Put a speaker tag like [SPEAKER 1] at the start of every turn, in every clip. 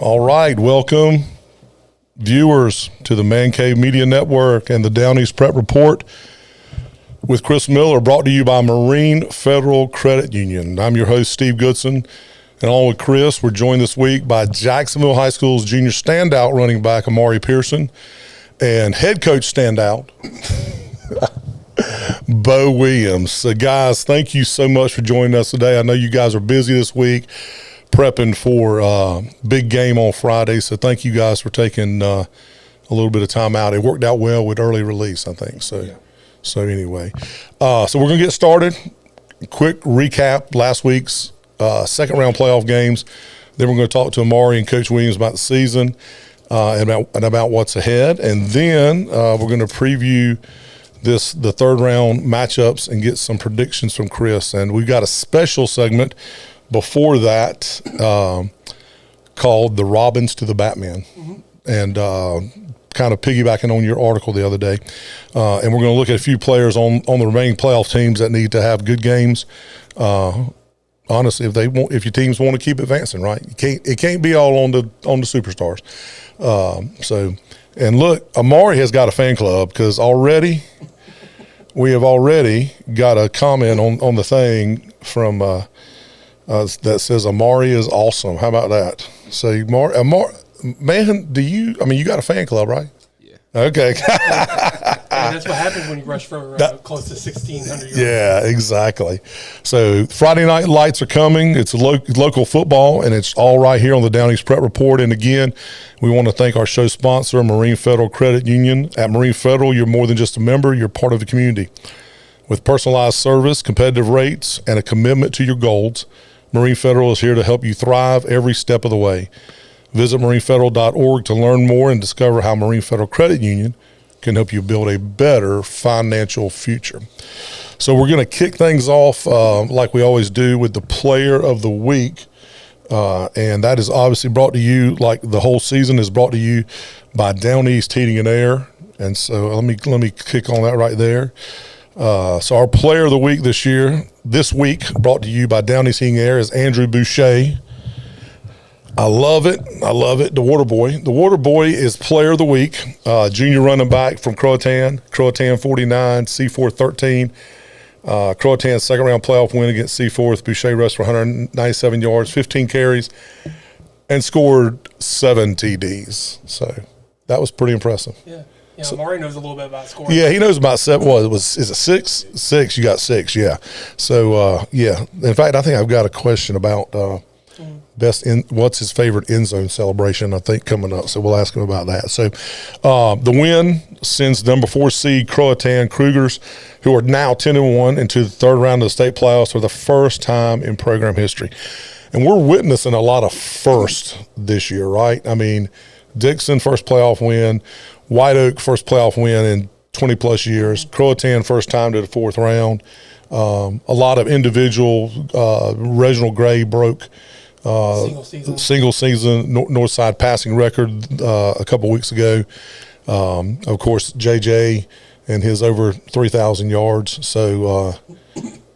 [SPEAKER 1] All right, welcome viewers to the Man Cave Media Network and the Down East Prep Report with Chris Miller, brought to you by Marine Federal Credit Union. I'm your host, Steve Goodson, and along with Chris, we're joined this week by Jacksonville High School's junior standout running back, Amari Pearson, and head coach standout, Bo Williams. So, guys, thank you so much for joining us today. I know you guys are busy this week, prepping for a big game on Friday, so thank you guys for taking a little bit of time out. It worked out well with early release, I think. So anyway, so we're going to get started. Quick recap last week's second round playoff games. Then we're going to talk to Amari and Coach Williams about the season and about what's ahead. And then we're going to preview the third round matchups and get some predictions from Chris. And we've got a special segment before that called The Robins to the Batman. And kind of piggybacking on your article the other day. And we're going to look at a few players on the remaining playoff teams that need to have good games. Honestly, if your teams want to keep advancing, right? It can't be all on the superstars. And look, Amari has got a fan club because we have already got a comment on the thing from that says Amari is awesome. How about that? So Amari, man, you got a fan club, right?
[SPEAKER 2] Yeah.
[SPEAKER 1] Okay.
[SPEAKER 3] That's what happens when you rush for close to 1,600 yards.
[SPEAKER 1] Yeah, exactly. So Friday Night Lights are coming. It's local football, and it's all right here on the Down East Prep Report. And again, we want to thank our show sponsor, Marine Federal Credit Union. At Marine Federal, you're more than just a member. You're part of the community. With personalized service, competitive rates, and a commitment to your goals, Marine Federal is here to help you thrive every step of the way. Visit marinefederal.org to learn more and discover how Marine Federal Credit Union can help you build a better financial future. So we're going to kick things off like we always do with the player of the week. And that is obviously brought to you, like the whole season is brought to you by Down East Heating and Air. And so let me kick on that right there. So our player of the week this week, brought to you by Down East Heating and Air, is Andrew Boucher. I love it. The Water Boy. The Water Boy is player of the week, junior running back from Croatan 49, C4 13. Croatan's second round playoff win against C4. Boucher rushed for 197 yards, 15 carries, and scored 7 TDs. So that was pretty impressive.
[SPEAKER 3] Yeah. Yeah, so, Amari knows a little bit about scoring.
[SPEAKER 1] Yeah, he knows about 7. Is it 6? 6, you got 6, yeah. So, yeah. In fact, I think I've got a question about what's his favorite end zone celebration, I think, coming up. So we'll ask him about that. So the win sends number 4 seed Croatan Krugers, who are now 10-1, into the third round of the state playoffs for the first time in program history. And we're witnessing a lot of firsts this year, right? I mean, Dixon, first playoff win. White Oak, first playoff win in 20-plus years. Croatan, first time to the fourth round. A lot of individual. Reginald Gray broke single season Northside passing record a couple weeks ago. Of course, JJ and his over 3,000 yards. So,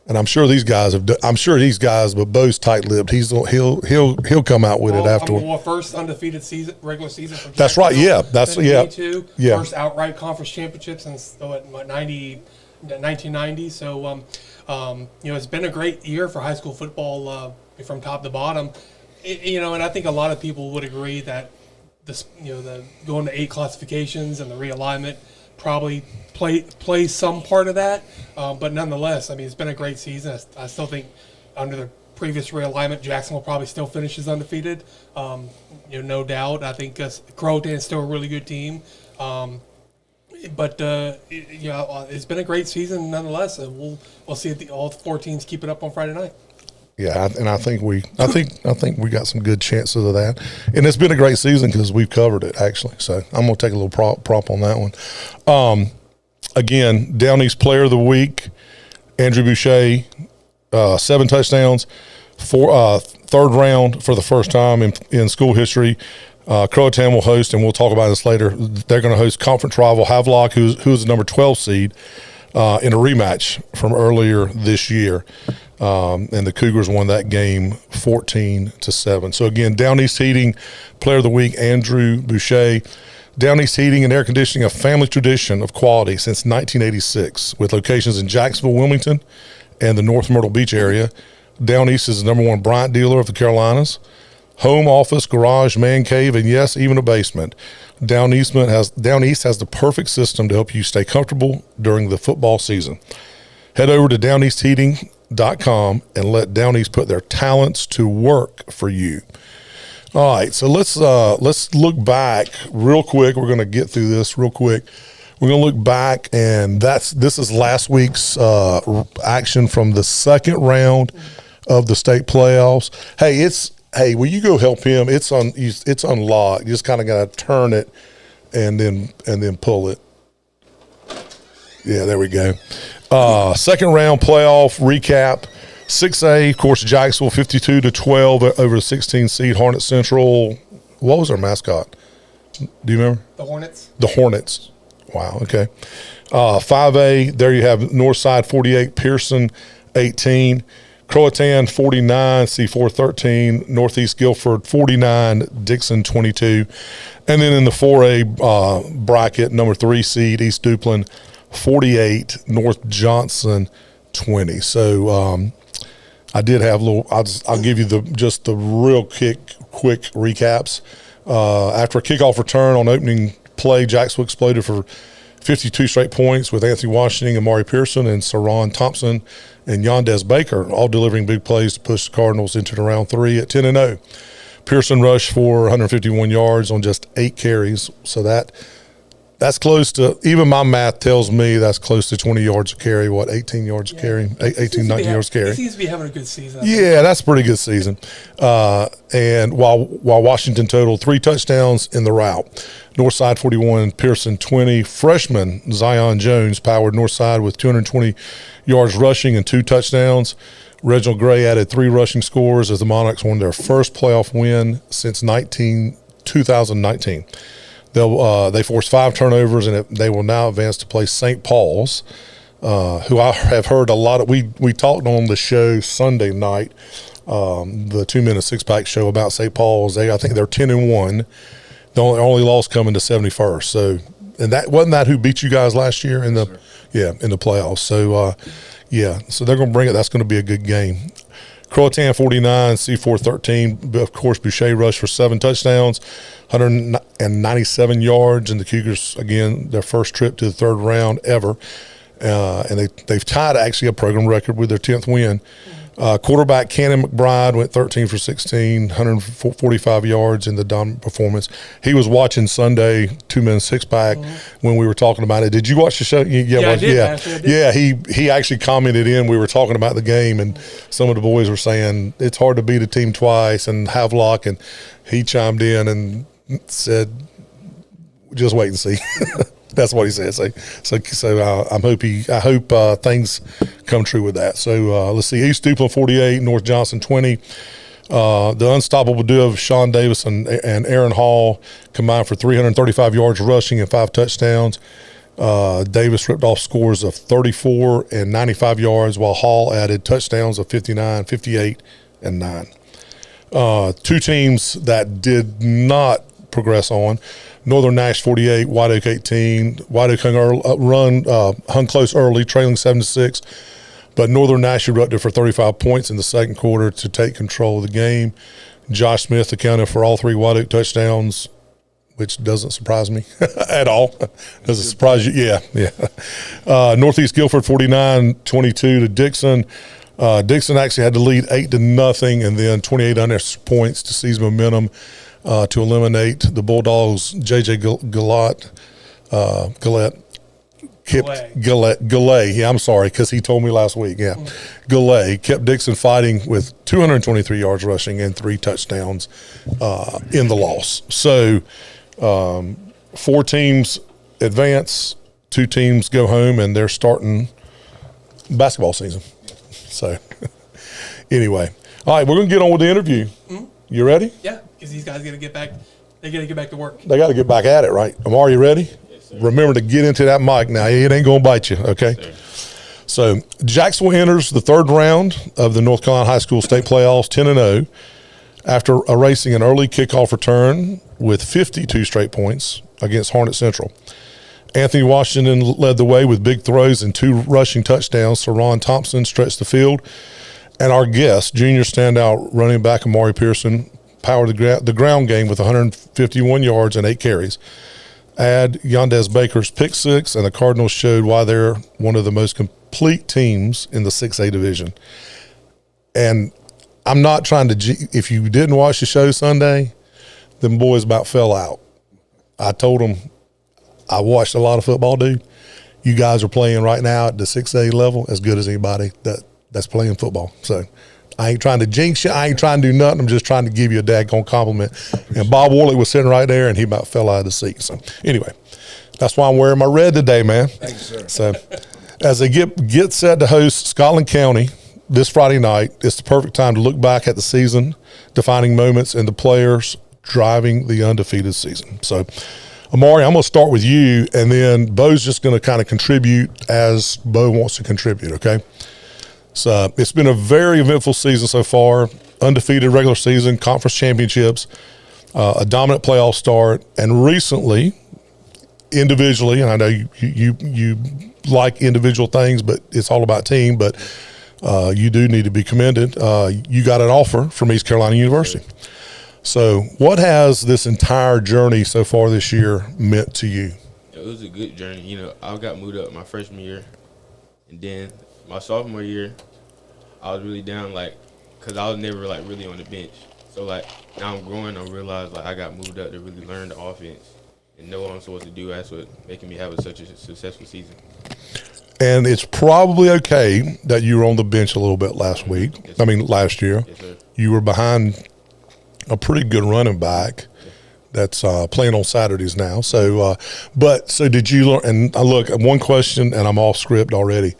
[SPEAKER 1] and I'm sure these guys but Bo's tight-lipped. He'll come out with it afterward.
[SPEAKER 3] First undefeated regular season. For
[SPEAKER 1] that's right. Yeah, that's yeah.
[SPEAKER 3] First outright conference championship since 1990. So, it's been a great year for high school football from top to bottom. And I think a lot of people would agree that the going to 8 classifications and the realignment probably plays some part of that, but nonetheless, I mean, it's been a great season. I still think under the previous realignment, Jacksonville probably still finishes undefeated. No doubt. I think Croatan is still a really good team, but it's been a great season nonetheless. We'll see if all 4 teams keep it up on Friday night.
[SPEAKER 1] Yeah, and I think we got some good chances of that, and it's been a great season because we've covered it actually. So I'm gonna take a little prop on that one. Again, Down East Player of the Week, Andrew Boucher, 7 touchdowns, third round for the first time in school history. Croatan will host, and we'll talk about this later. They're going to host conference rival Havelock, who's the number 12 seed. in a rematch from earlier this year. And the Cougars won that game 14-7. So again, Down East Heating Player of the Week, Andrew Boucher. Down East Heating and Air Conditioning, a family tradition of quality since 1986, with locations in Jacksonville, Wilmington, and the North Myrtle Beach area. Down East is the #1 Bryant dealer of the Carolinas. Home, office, garage, man cave, and yes, even a basement. Down East has the perfect system to help you stay comfortable during the football season. Head over to downeastheating.com and let Down East put their talents to work for you. All right, so let's look back real quick. We're going to get through this real quick. We're going to look back, and this is last week's action from the second round of the state playoffs. Hey, will you go help him? It's unlocked. You just kind of got to turn it and then pull it. Yeah, there we go. Second round playoff recap. 6A, of course, Jacksonville 52-12 over the 16 seed Hornet Central. What was their mascot? Do you remember?
[SPEAKER 3] The Hornets.
[SPEAKER 1] The Hornets. Wow. Okay. 5A, there you have Northside 48, Pearson 18, Croatan 49, C4 13, Northeast Guilford 49, Dixon 22, and then in the 4A bracket, number 3 seed East Duplin 48, North Johnson 20. So I did have a little. I'll give you the real quick recaps. After a kickoff return on opening play, Jacksonville exploded for 52 straight points with Anthony Washington, Amari Pearson, and Saron Thompson and Yondes Baker all delivering big plays to push the Cardinals into the round 3 at 10-0. Pearson rushed for 151 yards on just 8 carries, so that's close to, even my math tells me that's close to 20 yards a carry. 18 yards a carry? 18, 19 yards a carry.
[SPEAKER 3] He seems to be having a good season.
[SPEAKER 1] Yeah, that's a pretty good season. And while Washington totaled 3 touchdowns in the rout, Northside 41, Pearson 20. Freshman Zion Jones powered Northside with 220 yards rushing and 2 touchdowns. Reginald Gray added 3 rushing scores as the Monarchs won their first playoff win since 2019. They forced 5 turnovers, and they will now advance to play St. Paul's, who I have heard a lot of. We talked on the show Sunday night, the 2-minute 6-pack show about St. Paul's. I think they're 10-1. The only loss coming to 71st. So, and that wasn't that who beat you guys last year in the in the playoffs. So so they're going to bring it. That's going to be a good game. Croatan 49, C4 13. Of course, Boucher rushed for 7 touchdowns, 197 yards, and the Cougars, again, their first trip to the third round ever. And they've tied actually a program record with their 10th win. Quarterback Cannon McBride went 13 for 16, 145 yards in the dominant performance. He was watching Sunday 2-minute 6-pack when we were talking about it. Did you watch the show?
[SPEAKER 3] I did.
[SPEAKER 1] Yeah, he actually commented in. We were talking about the game, and some of the boys were saying it's hard to beat a team twice, and Havelock, and he chimed in and said, just wait and see. That's what he said. So I hope things come true with that. So let's see. East Duplin 48, North Johnson 20. The unstoppable duo of Sean Davis and Aaron Hall combined for 335 yards rushing and 5 touchdowns. Davis ripped off scores of 34 and 95 yards, while Hall added touchdowns of 59, 58, and 9. 2 teams that did not progress on. Northern Nash 48, White Oak 18. White Oak hung close early, trailing 7-6. But Northern Nash erupted for 35 points in the second quarter to take control of the game. Josh Smith accounted for all 3 White Oak touchdowns, which doesn't surprise me at all. Does it surprise you? Yeah. Northeast Guilford 49-22 to Dixon. Dixon actually had to lead 8-0 and then 28 unanswered points to seize momentum to eliminate the Bulldogs. J.J. Gillette. Yeah, I'm sorry, because he told me last week. Yeah, Gillette kept Dixon fighting with 223 yards rushing and 3 touchdowns in the loss. So 4 teams advance, 2 teams go home, and they're starting basketball season. So anyway, all right, we're going to get on with the interview. You ready?
[SPEAKER 3] Yeah, because these guys got to get back. They got to get back to work.
[SPEAKER 1] They got to get back at it, right? Amari, you ready?
[SPEAKER 2] Yes,
[SPEAKER 1] Remember to get into that mic now. It ain't going to bite you, okay?
[SPEAKER 2] Yes,
[SPEAKER 1] so Jacksonville enters the third round of the North Carolina High School State Playoffs 10-0 after erasing an early kickoff return with 52 straight points against Hornet Central. Anthony Washington led the way with big throws and 2 rushing touchdowns. So Ron Thompson stretched the field. And our guest, junior standout running back Amari Pearson, powered the ground game with 151 yards and 8 carries. Add Yandez Baker's pick 6, and the Cardinals showed why they're one of the most complete teams in the 6A division. And I'm not trying to – if you didn't watch the show Sunday, them boys about fell out. I told them – I watched a lot of football, dude. You guys are playing right now at the 6A level as good as anybody that's playing football. So I ain't trying to jinx you. I ain't trying to do nothing. I'm just trying to give you a daggone compliment. And Bob Warlick was sitting right there, and he about fell out of the seat. So anyway, that's why I'm wearing my red today, man.
[SPEAKER 4] Thank you, sir.
[SPEAKER 1] So as they get set to host Scotland County this Friday night, it's the perfect time to look back at the season-defining moments and the players driving the undefeated season. So Amari, I'm going to start with you, and then Bo's just going to kind of contribute as Bo wants to contribute, okay? So it's been a very eventful season so far, undefeated regular season, conference championships, a dominant playoff start, and recently, individually, and I know you like individual things, but it's all about team, but you do need to be commended. You got an offer from East Carolina University. So what has this entire journey so far this year meant to you?
[SPEAKER 2] it was a good journey. You know, I got moved up my freshman year, and then my sophomore year, I was really down, like, because I was never, like, really on the bench. So, like, now I'm growing, I realized, like, I got moved up to really learn the offense and know what I'm supposed to do. That's what making me have such a successful season.
[SPEAKER 1] And it's probably okay that you were on the bench a little bit last week.
[SPEAKER 2] Yes,
[SPEAKER 1] I mean, last year.
[SPEAKER 2] Yes, sir.
[SPEAKER 1] You were behind a pretty good running back that's playing on Saturdays now. So, so did you learn? And look, one question, and I'm off script already.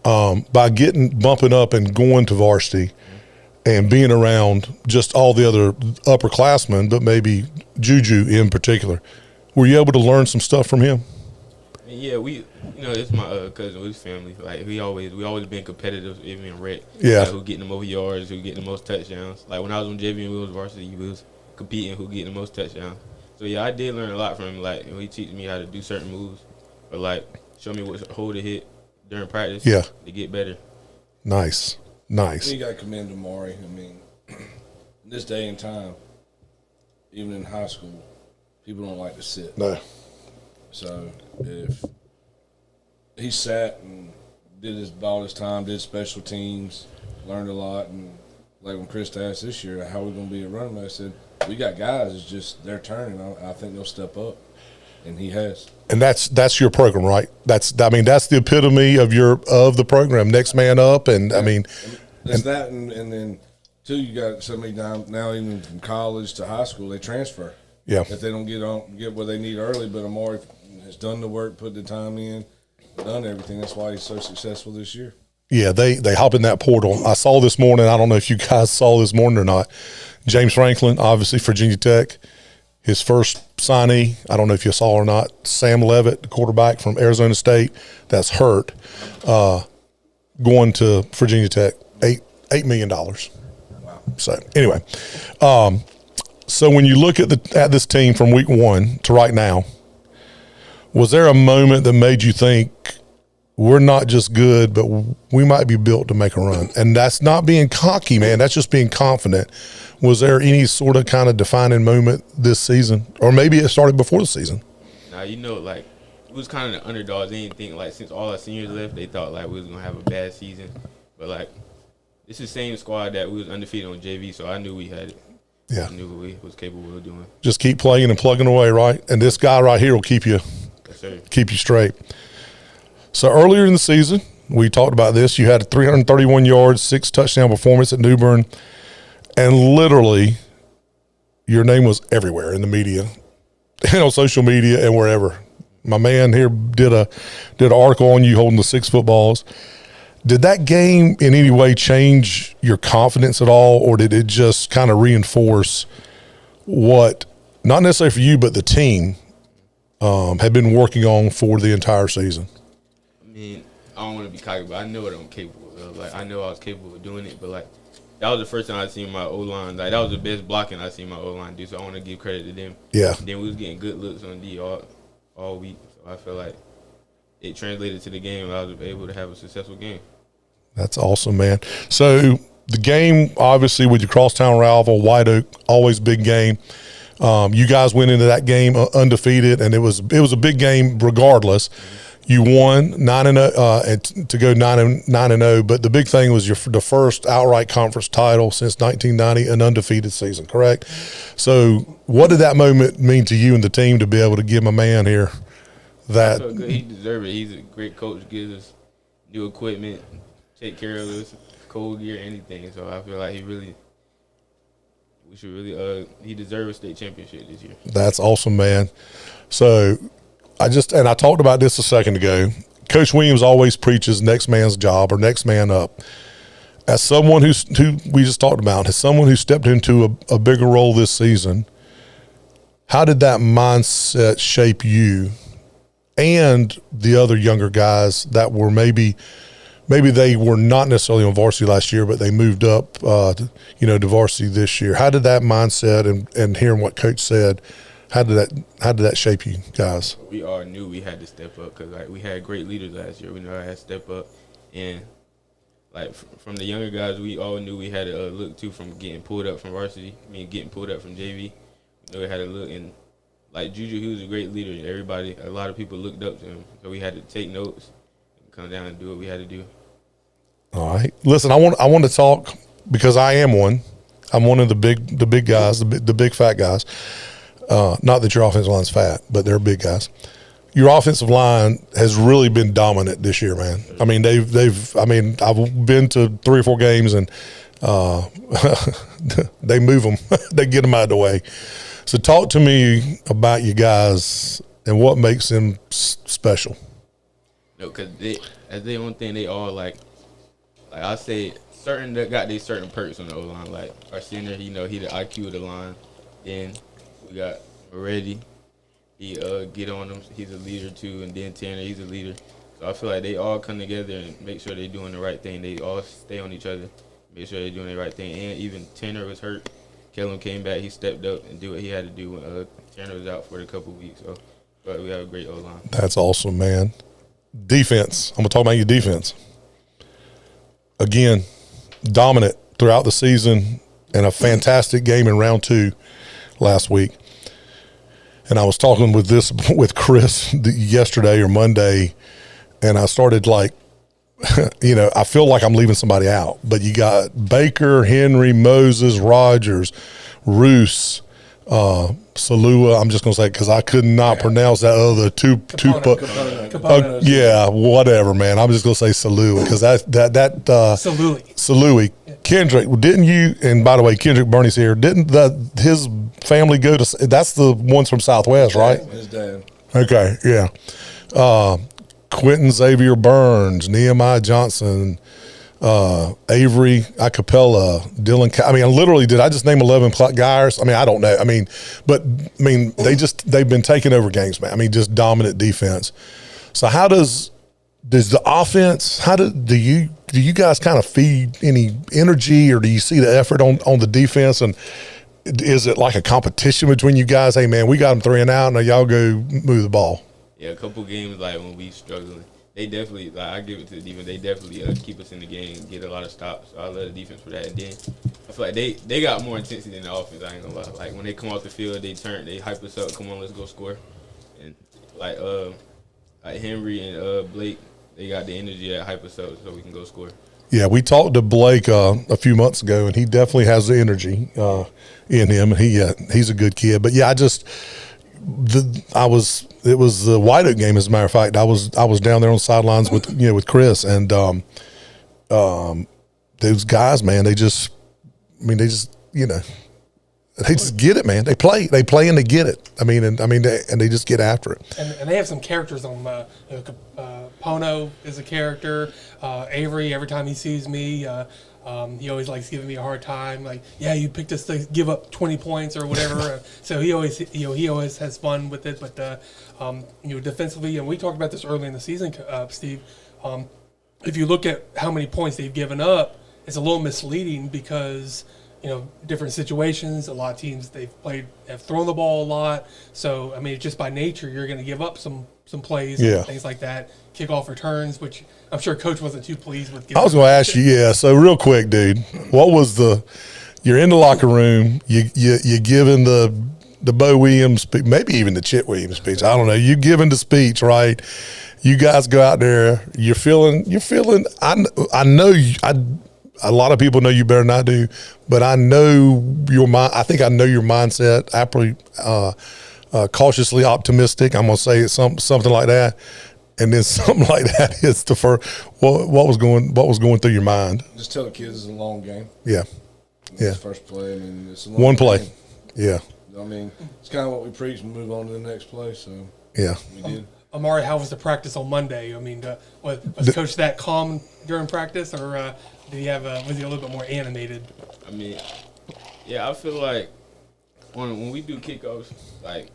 [SPEAKER 1] By bumping up and going to varsity and being around just all the other upperclassmen, but maybe Juju in particular, were you able to learn some stuff from him?
[SPEAKER 2] Yeah, it's my cousin, his family. Like we always been competitive, even in rec.
[SPEAKER 1] Yeah.
[SPEAKER 2] Like, who getting the most yards, who getting the most touchdowns. Like when I was on JV and we was varsity, we was competing who getting the most touchdowns. So yeah, I did learn a lot from him. Like he teach me how to do certain moves, or like show me what hole to hit during practice.
[SPEAKER 1] Yeah.
[SPEAKER 2] To get better.
[SPEAKER 1] Nice.
[SPEAKER 4] You got to commend Amari. I mean, in this day and time, even in high school, people don't like to sit.
[SPEAKER 1] No.
[SPEAKER 4] So if he sat and did all his time, did special teams, learned a lot, and like when Chris asked this year, how are we going to be a running back, I said, we got guys, it's just their turn, and I think they'll step up, and he has. And
[SPEAKER 1] that's your program, right? That's the epitome of the program. Next man up, and
[SPEAKER 4] yeah.
[SPEAKER 1] I mean,
[SPEAKER 4] it's that, and then too, you got somebody down now, even from college to high school, they transfer.
[SPEAKER 1] Yeah.
[SPEAKER 4] If they don't get what they need early, but Amari has done the work, put the time in, done everything. That's why he's so successful this year.
[SPEAKER 1] Yeah, they hop in that portal. I saw this morning, I don't know if you guys saw this morning or not, James Franklin, obviously Virginia Tech, his first signee, I don't know if you saw or not, Sam Levitt, the quarterback from Arizona State that's hurt, going to Virginia Tech, $8 million. Wow. So anyway, so when you look at this team from week one to right now, was there a moment that made you think we're not just good, but we might be built to make a run? And that's not being cocky, man. That's just being confident. Was there any sort of kind of defining moment this season? Or maybe it started before the season?
[SPEAKER 2] Now, like, we was kind of the underdogs. They didn't think, like, since all our seniors left, they thought, like, we was going to have a bad season. But, like, it's the same squad that we was undefeated on JV, so I knew we had it.
[SPEAKER 1] Yeah.
[SPEAKER 2] I knew what we was capable of doing.
[SPEAKER 1] Just keep playing and plugging away, right? And this guy right here will keep you straight. So earlier in the season, we talked about this. You had 331 yards, 6 touchdown performance at New Bern, and literally your name was everywhere in the media and on social media and wherever. My man here did an article on you holding the 6 footballs. Did that game in any way change your confidence at all, or did it just kind of reinforce what, not necessarily for you, but the team, had been working on for the entire season?
[SPEAKER 2] I mean, I don't want to be cocky, but I know what I'm capable of. Like, I know I was capable of doing it, but, like, that was the first time I seen my O-line. Like, that was the best blocking I seen my O-line do, so I want to give credit to them.
[SPEAKER 1] Yeah.
[SPEAKER 2] And then we was getting good looks on D all week, so I feel like it translated to the game. I was able to have a successful game.
[SPEAKER 1] That's awesome, man. So the game, obviously, with your crosstown rival, White Oak, always big game. You guys went into that game undefeated, and it was a big game regardless. You won 9-0 and to go 9-0. But the big thing was the first outright conference title since 1990, an undefeated season. Correct. So, what did that moment mean to you and the team to be able to give my man here that?
[SPEAKER 2] I felt good. He deserved it. He's a great coach. Gives us new equipment, take care of us, cold gear, anything. So I feel like he deserves a state championship this year.
[SPEAKER 1] That's awesome, man. So I talked about this a second ago. Coach Williams always preaches next man's job or next man up. As someone who we just talked about, as someone who stepped into a bigger role this season, how did that mindset shape you and the other younger guys that were maybe they were not necessarily on varsity last year, but they moved up, to varsity this year? How did that mindset and hearing what Coach said, how did that shape you guys?
[SPEAKER 2] We all knew we had to step up because we had great leaders last year. We knew I had to step up, and from the younger guys, we all knew we had to look to from getting pulled up from varsity. Getting pulled up from JV. We knew we had to look, and Juju, he was a great leader. A lot of people looked up to him, so we had to take notes, and come down and do what we had to do.
[SPEAKER 1] All right. Listen, I want to talk because I am one. I'm one of the big guys, the big fat guys. Not that your offensive line's fat, but they're big guys. Your offensive line has really been dominant this year, man. I mean, I've been to 3 or 4 games and they move them, they get them out of the way. So talk to me about you guys and what makes them special.
[SPEAKER 2] No, because as their own thing, they all I say certain that got their certain perks on the O line. Like our center, he the IQ of the line. Then we got Moretti. He get on them. He's a leader too. And then Tanner, he's a leader. So I feel like they all come together and make sure they're doing the right thing. They all stay on each other, make sure they're doing the right thing. And even Tanner was hurt. Kellen came back. He stepped up and did what he had to do when Tanner was out for a couple of weeks. So, but we have a great O line. That's
[SPEAKER 1] awesome, man. Defense. I'm gonna talk about your defense. Again, dominant throughout the season and a fantastic game in round 2 last week. And I was talking with Chris yesterday or Monday, and I started I feel like I'm leaving somebody out. But you got Baker, Henry, Moses, Rogers, Roos, Salua. I'm just going to say because I could not pronounce that other two. Yeah, whatever, man. I'm just going to say Salua because Salui. Kendrick, didn't you? And by the way, Kendrick Bernie's here. Didn't his family go to? That's the ones from Southwest, right?
[SPEAKER 4] His dad.
[SPEAKER 1] Okay, yeah. Quentin Xavier Burns, Nehemiah Johnson, Avery Acapella, Dylan. Literally, did I just name 11 guys? I don't know. They've been taking over games, man. Just dominant defense. So how does the offense? Do you guys kind of feed any energy, or do you see the effort on the defense? And is it like a competition between you guys? Hey, man, we got them 3 and out. Now y'all go move the ball.
[SPEAKER 2] Yeah, a couple games when we struggling, they definitely I give it to the defense. They definitely keep us in the game, get a lot of stops. So I love the defense for that. And then I feel like they got more intensity than the offense. I ain't gonna lie. Like when they come off the field, they hype us up. Come on, let's go score. And like Henry and Blake, they got the energy that hype us up so we can go score.
[SPEAKER 1] Yeah, we talked to Blake a few months ago, and he definitely has the energy in him. And he's a good kid. But yeah, it was the White Oak game, as a matter of fact. I was down there on the sidelines with Chris, and those guys, man, they just get it, man. They play and they get it. They just get after it.
[SPEAKER 3] And they have some characters on. Pono is a character. Avery, every time he sees me, He always likes giving me a hard time, like, yeah, you picked us to give up 20 points or whatever. So he always has fun with it. But defensively, and we talked about this early in the season, Steve. If you look at how many points they've given up, it's a little misleading because different situations. A lot of teams have thrown the ball a lot. So I mean, just by nature, you're going to give up some plays, and things like that. Kickoff returns, which I'm sure Coach wasn't too pleased with.
[SPEAKER 1] I was going to ask you, so real quick, dude, what was you're in the locker room, you giving the Bo Williams speech, maybe even the Chet Williams speech. I don't know. You giving the speech, right? You guys go out there. You're feeling. I know. A lot of people know you better than I do, but I know your mind. I think I know your mindset. Cautiously optimistic. I'm gonna say it's something like that, and then something like that hits the first. What was going through your mind?
[SPEAKER 4] Just tell the kids it's a long game.
[SPEAKER 1] Yeah.
[SPEAKER 4] It's first play. I mean, it's a long
[SPEAKER 1] one play.
[SPEAKER 4] game.
[SPEAKER 1] Yeah.
[SPEAKER 4] I mean, it's kind of what we preach and move on to the next play. So
[SPEAKER 1] yeah,
[SPEAKER 4] we did.
[SPEAKER 3] Amari, how was the practice on Monday? I mean, was Coach that calm during practice, or was he a little bit more animated?
[SPEAKER 2] I mean, yeah, I feel like when we do kickoffs, like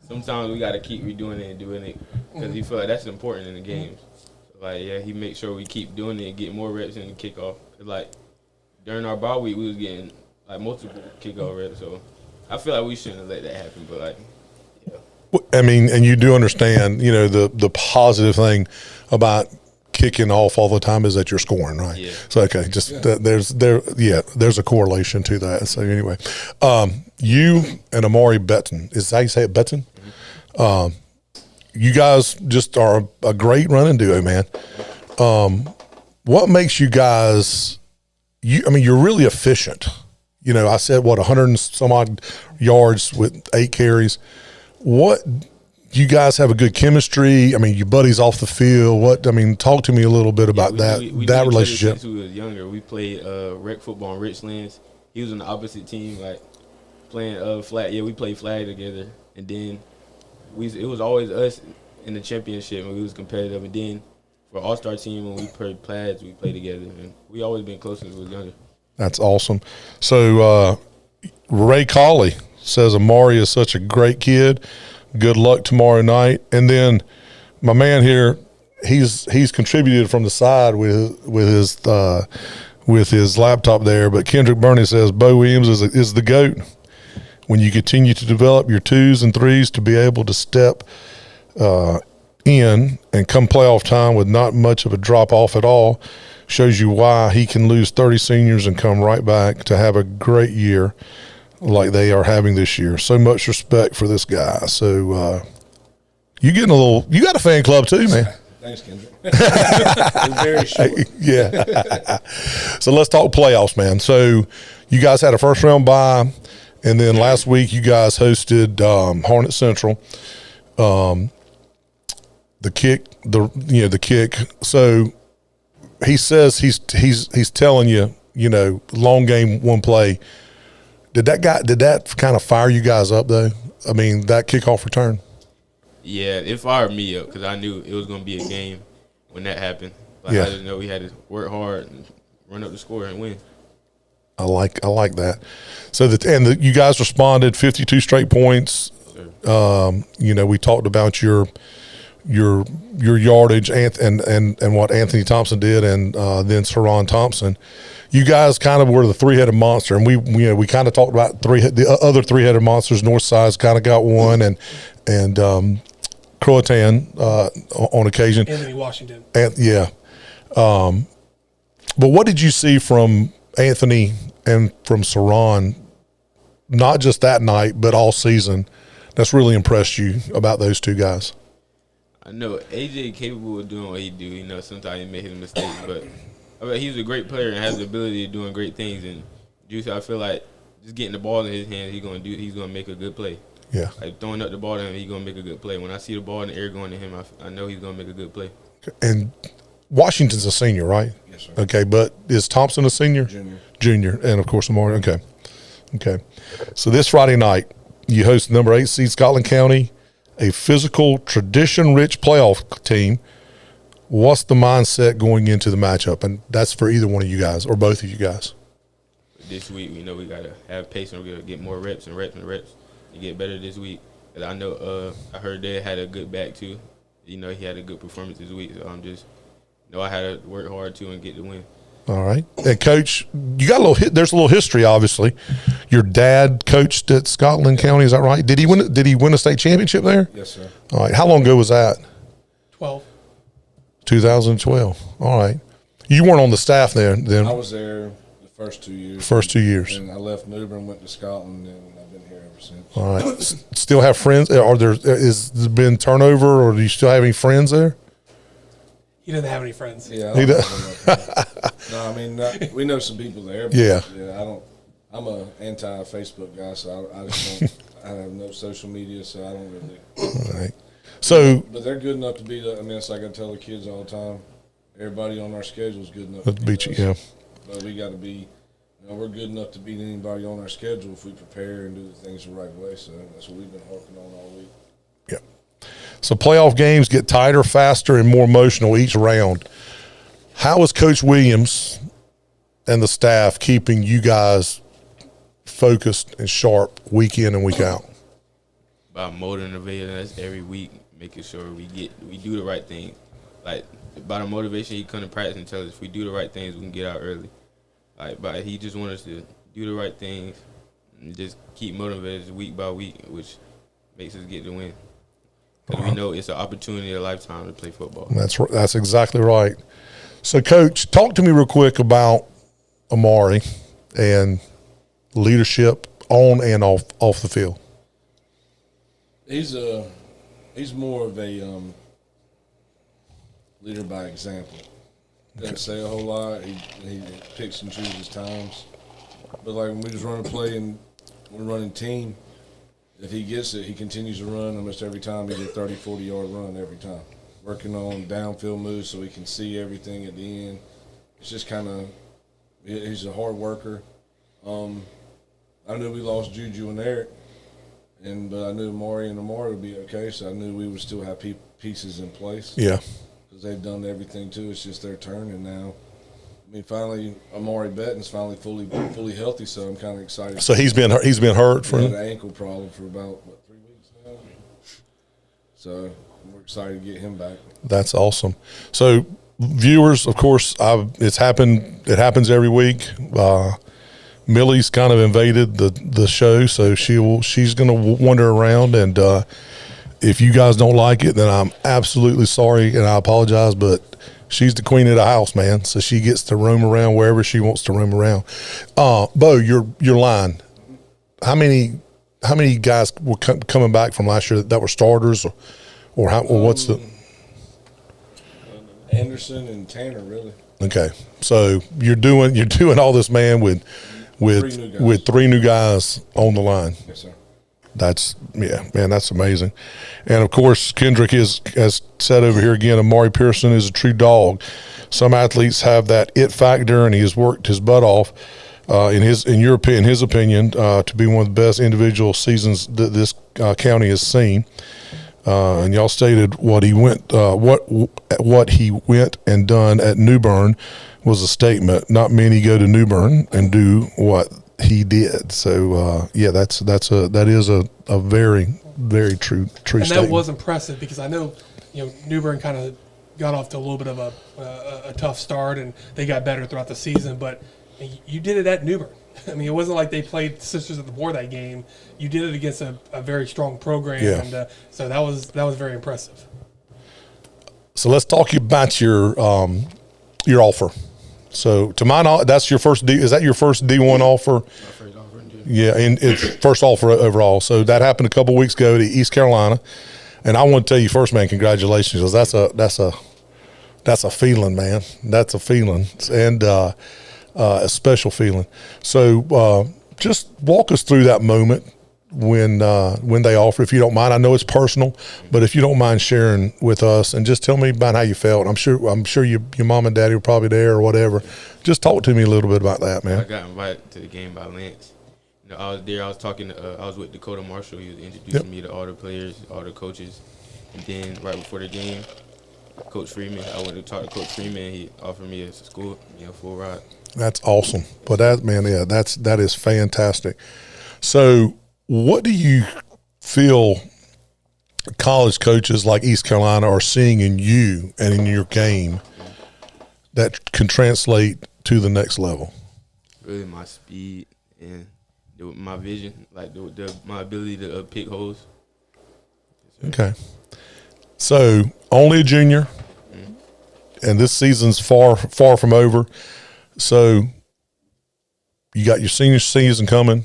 [SPEAKER 2] sometimes we got to keep redoing it and doing it because he feel like that's important in the games. So, like, yeah, he makes sure we keep doing it and get more reps in the kickoff. Cause, like, during our bye week, we was getting like multiple kickoff reps, so I feel like we shouldn't have let that happen. But like, yeah.
[SPEAKER 1] I mean, and you do understand, the positive thing about kicking off all the time is that you're scoring, right? Yeah. So okay, there's a correlation to that. So anyway, you and Amari Pearson, is that how you say it, Pearson? Mm-hmm. You guys just are a great running duo, man. What makes you guys? You're really efficient. I said 100 and some odd yards with 8 carries. What? You guys have a good chemistry. I mean, your buddies off the field. Talk to me a little bit about that relationship.
[SPEAKER 2] Since we was younger, we played rec football in Richlands. He was on the opposite team, like playing flag. Yeah, we played flag together, and then it was always us in the championship when we was competitive. And then for All-Star team, when we played plaids, we played together, and we always been close since we was younger. That's
[SPEAKER 1] awesome. So Ray Colley says Amari is such a great kid. Good luck tomorrow night. And then my man here, he's contributed from the side with his laptop there. But Kendrick Burney says Bo Williams is the GOAT. When you continue to develop your 2s and 3s to be able to step in and come playoff time with not much of a drop off at all, shows you why he can lose 30 seniors and come right back to have a great year like they are having this year. So much respect for this guy. So you got a fan club too, man.
[SPEAKER 4] Thanks, Kendrick. It's very short.
[SPEAKER 1] Yeah. So let's talk playoffs, man. So you guys had a first round bye, and then last week you guys hosted Harnett Central. The kick. So he says he's telling you, long game, one play. Did that kind of fire you guys up though? I mean, that kickoff return.
[SPEAKER 2] Yeah, it fired me up because I knew it was going to be a game when that happened. I just know we had to work hard and run up the score and win.
[SPEAKER 1] I like that. So you guys responded 52 straight points. We talked about your yardage and what Anthony Thompson did, and then Saron Thompson. You guys kind of were the 3-headed monster, and we kind of talked about the other 3-headed monsters. Northside's kind of got one, and Croatan on occasion.
[SPEAKER 3] Anthony Washington.
[SPEAKER 1] But what did you see from Anthony and from Saron, not just that night but all season, that's really impressed you about those two guys?
[SPEAKER 2] I know AJ capable of doing what he do. Sometimes he make his mistakes, but he's a great player and has the ability of doing great things. And Juice, I feel like just getting the ball in his hands, he's gonna make a good play.
[SPEAKER 1] Yeah.
[SPEAKER 2] Like throwing up the ball to him, he's gonna make a good play. When I see the ball in the air going to him, I know he's gonna make a good play.
[SPEAKER 1] And Washington's a senior, right?
[SPEAKER 4] Yes, sir.
[SPEAKER 1] Okay, but is Thompson a senior?
[SPEAKER 4] Junior.
[SPEAKER 1] And of course Amari. Okay. So this Friday night, you host number 8 seed Scotland County, a physical, tradition-rich playoff team. what's the mindset going into the matchup? And that's for either one of you guys or both of you guys.
[SPEAKER 2] This week, we know we got to have pace and we got to get more reps and reps and reps to get better this week. And I know I heard Dad had a good back, too. He had a good performance this week. So I'm just I had to work hard, too, and get the win.
[SPEAKER 1] All right. And, Coach, you got there's a little history, obviously. Your dad coached at Scotland County, is that right? Did he win a state championship there?
[SPEAKER 4] Yes, sir.
[SPEAKER 1] All right. How long ago was that?
[SPEAKER 3] 12.
[SPEAKER 1] 2012. All right. You weren't on the staff there then?
[SPEAKER 4] I was there the first 2 years.
[SPEAKER 1] First 2 years.
[SPEAKER 4] And I left Newbern, went to Scotland, and I've been here ever since.
[SPEAKER 1] All right. Still have friends? Is there been turnover, or do you still have any friends there?
[SPEAKER 3] He doesn't have any friends.
[SPEAKER 4] Yeah.
[SPEAKER 1] He
[SPEAKER 4] No, I mean, we know some people there. But
[SPEAKER 1] Yeah.
[SPEAKER 4] I'm a anti-Facebook guy, so I just don't. I have no social media, so I don't really.
[SPEAKER 1] All right. So,
[SPEAKER 4] But they're good enough to beat us. I mean, it's like I tell the kids all the time. Everybody on our schedule is good enough to beat us.
[SPEAKER 1] yeah.
[SPEAKER 4] But we got to be. We're good enough to beat anybody on our schedule if we prepare and do the things the right way. So that's what we've been working on all week.
[SPEAKER 1] Yeah. So playoff games get tighter, faster, and more emotional each round. How is Coach Williams and the staff keeping you guys focused and sharp week in and week out?
[SPEAKER 2] By motivating us every week, making sure we do the right thing. Like, by the motivation, he come to practice and tell us if we do the right things, we can get out early. Like, but he just wants us to do the right things and just keep motivated week by week, which makes us get the win. Because we know it's an opportunity of a lifetime to play football.
[SPEAKER 1] That's exactly right. So, Coach, talk to me real quick about Amari and leadership on and off the field.
[SPEAKER 4] He's more of a leader by example. Doesn't say a whole lot. He picks and chooses his times. But like when we just run a play and we're running team, if he gets it, he continues to run almost every time. He gets a 30, 40-yard run every time. Working on downfield moves so he can see everything at the end. It's just kind of – he's a hard worker. I knew we lost Juju and Eric, but I knew Amari would be okay, so I knew we would still have pieces in place.
[SPEAKER 1] Yeah.
[SPEAKER 4] Because they've done everything, too. It's just their turn, and now – I mean, finally, Amari Betton's finally fully healthy, so I'm kind of excited.
[SPEAKER 1] So he's been hurt for
[SPEAKER 4] he had an ankle problem for about 3 weeks now. So we're excited to get him back.
[SPEAKER 1] That's awesome. So viewers, of course, it happens every week. Millie's kind of invaded the show, so she's going to wander around, and if you guys don't like it, then I'm absolutely sorry and I apologize, but she's the queen of the house, man. So she gets to roam around wherever she wants to roam around. Bo, your line. How many guys were coming back from last year that were starters, or what's the?
[SPEAKER 4] Anderson and Tanner, really.
[SPEAKER 1] Okay, so you're doing all this, man, with three new guys on the line.
[SPEAKER 4] Yes, sir.
[SPEAKER 1] That's amazing. And of course, Kendrick has said over here again, Amari Pearson is a true dog. Some athletes have that it factor, and he has worked his butt off. In his opinion, to be one of the best individual seasons that this county has seen. And y'all stated what he went and done at Newbern was a statement. Not many go to Newbern and do what he did. So that is a very, very true
[SPEAKER 3] and
[SPEAKER 1] statement.
[SPEAKER 3] that was impressive because I know Newbern kind of got off to a little bit of a tough start and they got better throughout the season, but you did it at Newbern. I mean, it wasn't like they played Sisters of the Poor that game. You did it against a very strong program, and so that was very impressive.
[SPEAKER 1] So let's talk about your offer. So to my knowledge, that's your first is that your first D1 offer?
[SPEAKER 2] My first offer,
[SPEAKER 1] Yeah, and it's first offer overall. So that happened a couple weeks ago to East Carolina, and I want to tell you first, man, congratulations, because that's a feeling, man. That's a feeling, and a special feeling. So just walk us through that moment when they offer, if you don't mind. I know it's personal, but if you don't mind sharing with us, and just tell me about how you felt. I'm sure your mom and daddy were probably there or whatever. Just talk to me a little bit about that, man.
[SPEAKER 2] I got invited to the game by Lance. I was there. I was talking. I was with Dakota Marshall. He was introducing me to all the players, all the coaches, and then right before the game, Coach Freeman. I went to talk to Coach Freeman. He offered me a school, full ride.
[SPEAKER 1] That's awesome. But that is fantastic. So what do you feel college coaches like East Carolina are seeing in you and in your game that can translate to the next level?
[SPEAKER 2] Really, my speed and my vision, like my ability to pick holes.
[SPEAKER 1] Okay. So only a junior, and this season's far from over. So you got your senior season coming.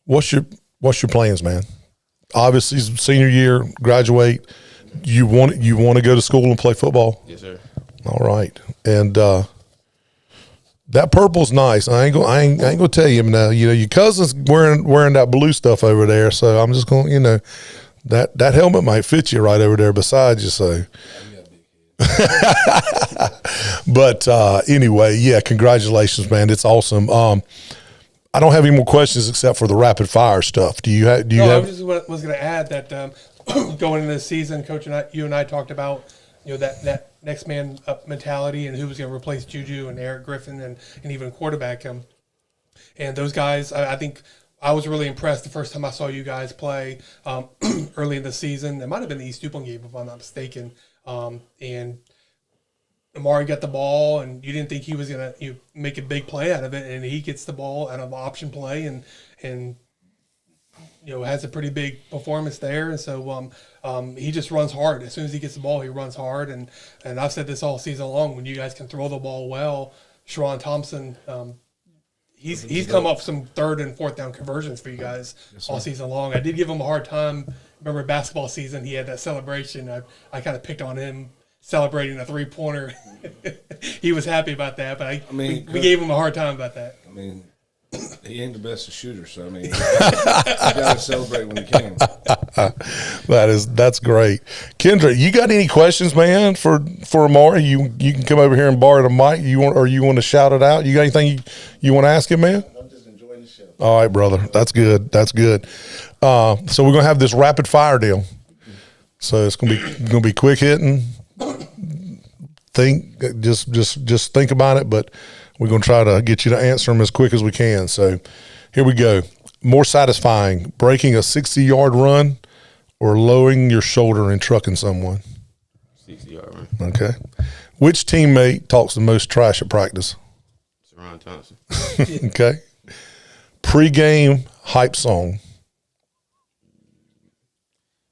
[SPEAKER 1] What's your plans, man? Obviously, senior year, graduate. You want to go to school and play football?
[SPEAKER 2] Yes, sir.
[SPEAKER 1] All right, and that purple's nice. I ain't gonna tell you now. Your cousin's wearing that blue stuff over there, so I'm just going. That helmet might fit you right over there beside you. So, but anyway, yeah, congratulations, man. It's awesome. I don't have any more questions except for the rapid fire stuff. Do you have?
[SPEAKER 3] I was going to add that going into the season, Coach you and I talked about that next man up mentality and who was going to replace Juju and Eric Griffin and even quarterback him. And those guys, I think I was really impressed the first time I saw you guys play early in the season. It might have been the East Duplin game, if I'm not mistaken. And Amari got the ball, and you didn't think he was going to make a big play out of it, and he gets the ball out of option play and has a pretty big performance there. And so he just runs hard. As soon as he gets the ball, he runs hard. And I've said this all season long, when you guys can throw the ball well, Sharon Thompson, he's come up some 3rd and 4th down conversions for you guys all season long. I did give him a hard time. Remember basketball season, he had that celebration. I kind of picked on him celebrating a 3-pointer. He was happy about that, but we gave him a hard time about that.
[SPEAKER 4] I mean, he ain't the best of shooters, so I mean, you got to celebrate when he can.
[SPEAKER 1] That's great. Kendra, you got any questions, man, for Amari? You can come over here and borrow the mic. You want to shout it out? You got anything you want to ask him, man?
[SPEAKER 5] I'm just enjoying the show.
[SPEAKER 1] All right, brother. That's good. So we're gonna have this rapid fire deal. So it's gonna be quick hitting. Just think about it, but we're going to try to get you to answer them as quick as we can. So here we go. More satisfying, breaking a 60-yard run or lowering your shoulder and trucking someone?
[SPEAKER 2] 60-yard run.
[SPEAKER 1] Okay. Which teammate talks the most trash at practice?
[SPEAKER 2] Sharon Thompson.
[SPEAKER 1] Okay. Pre-game hype song?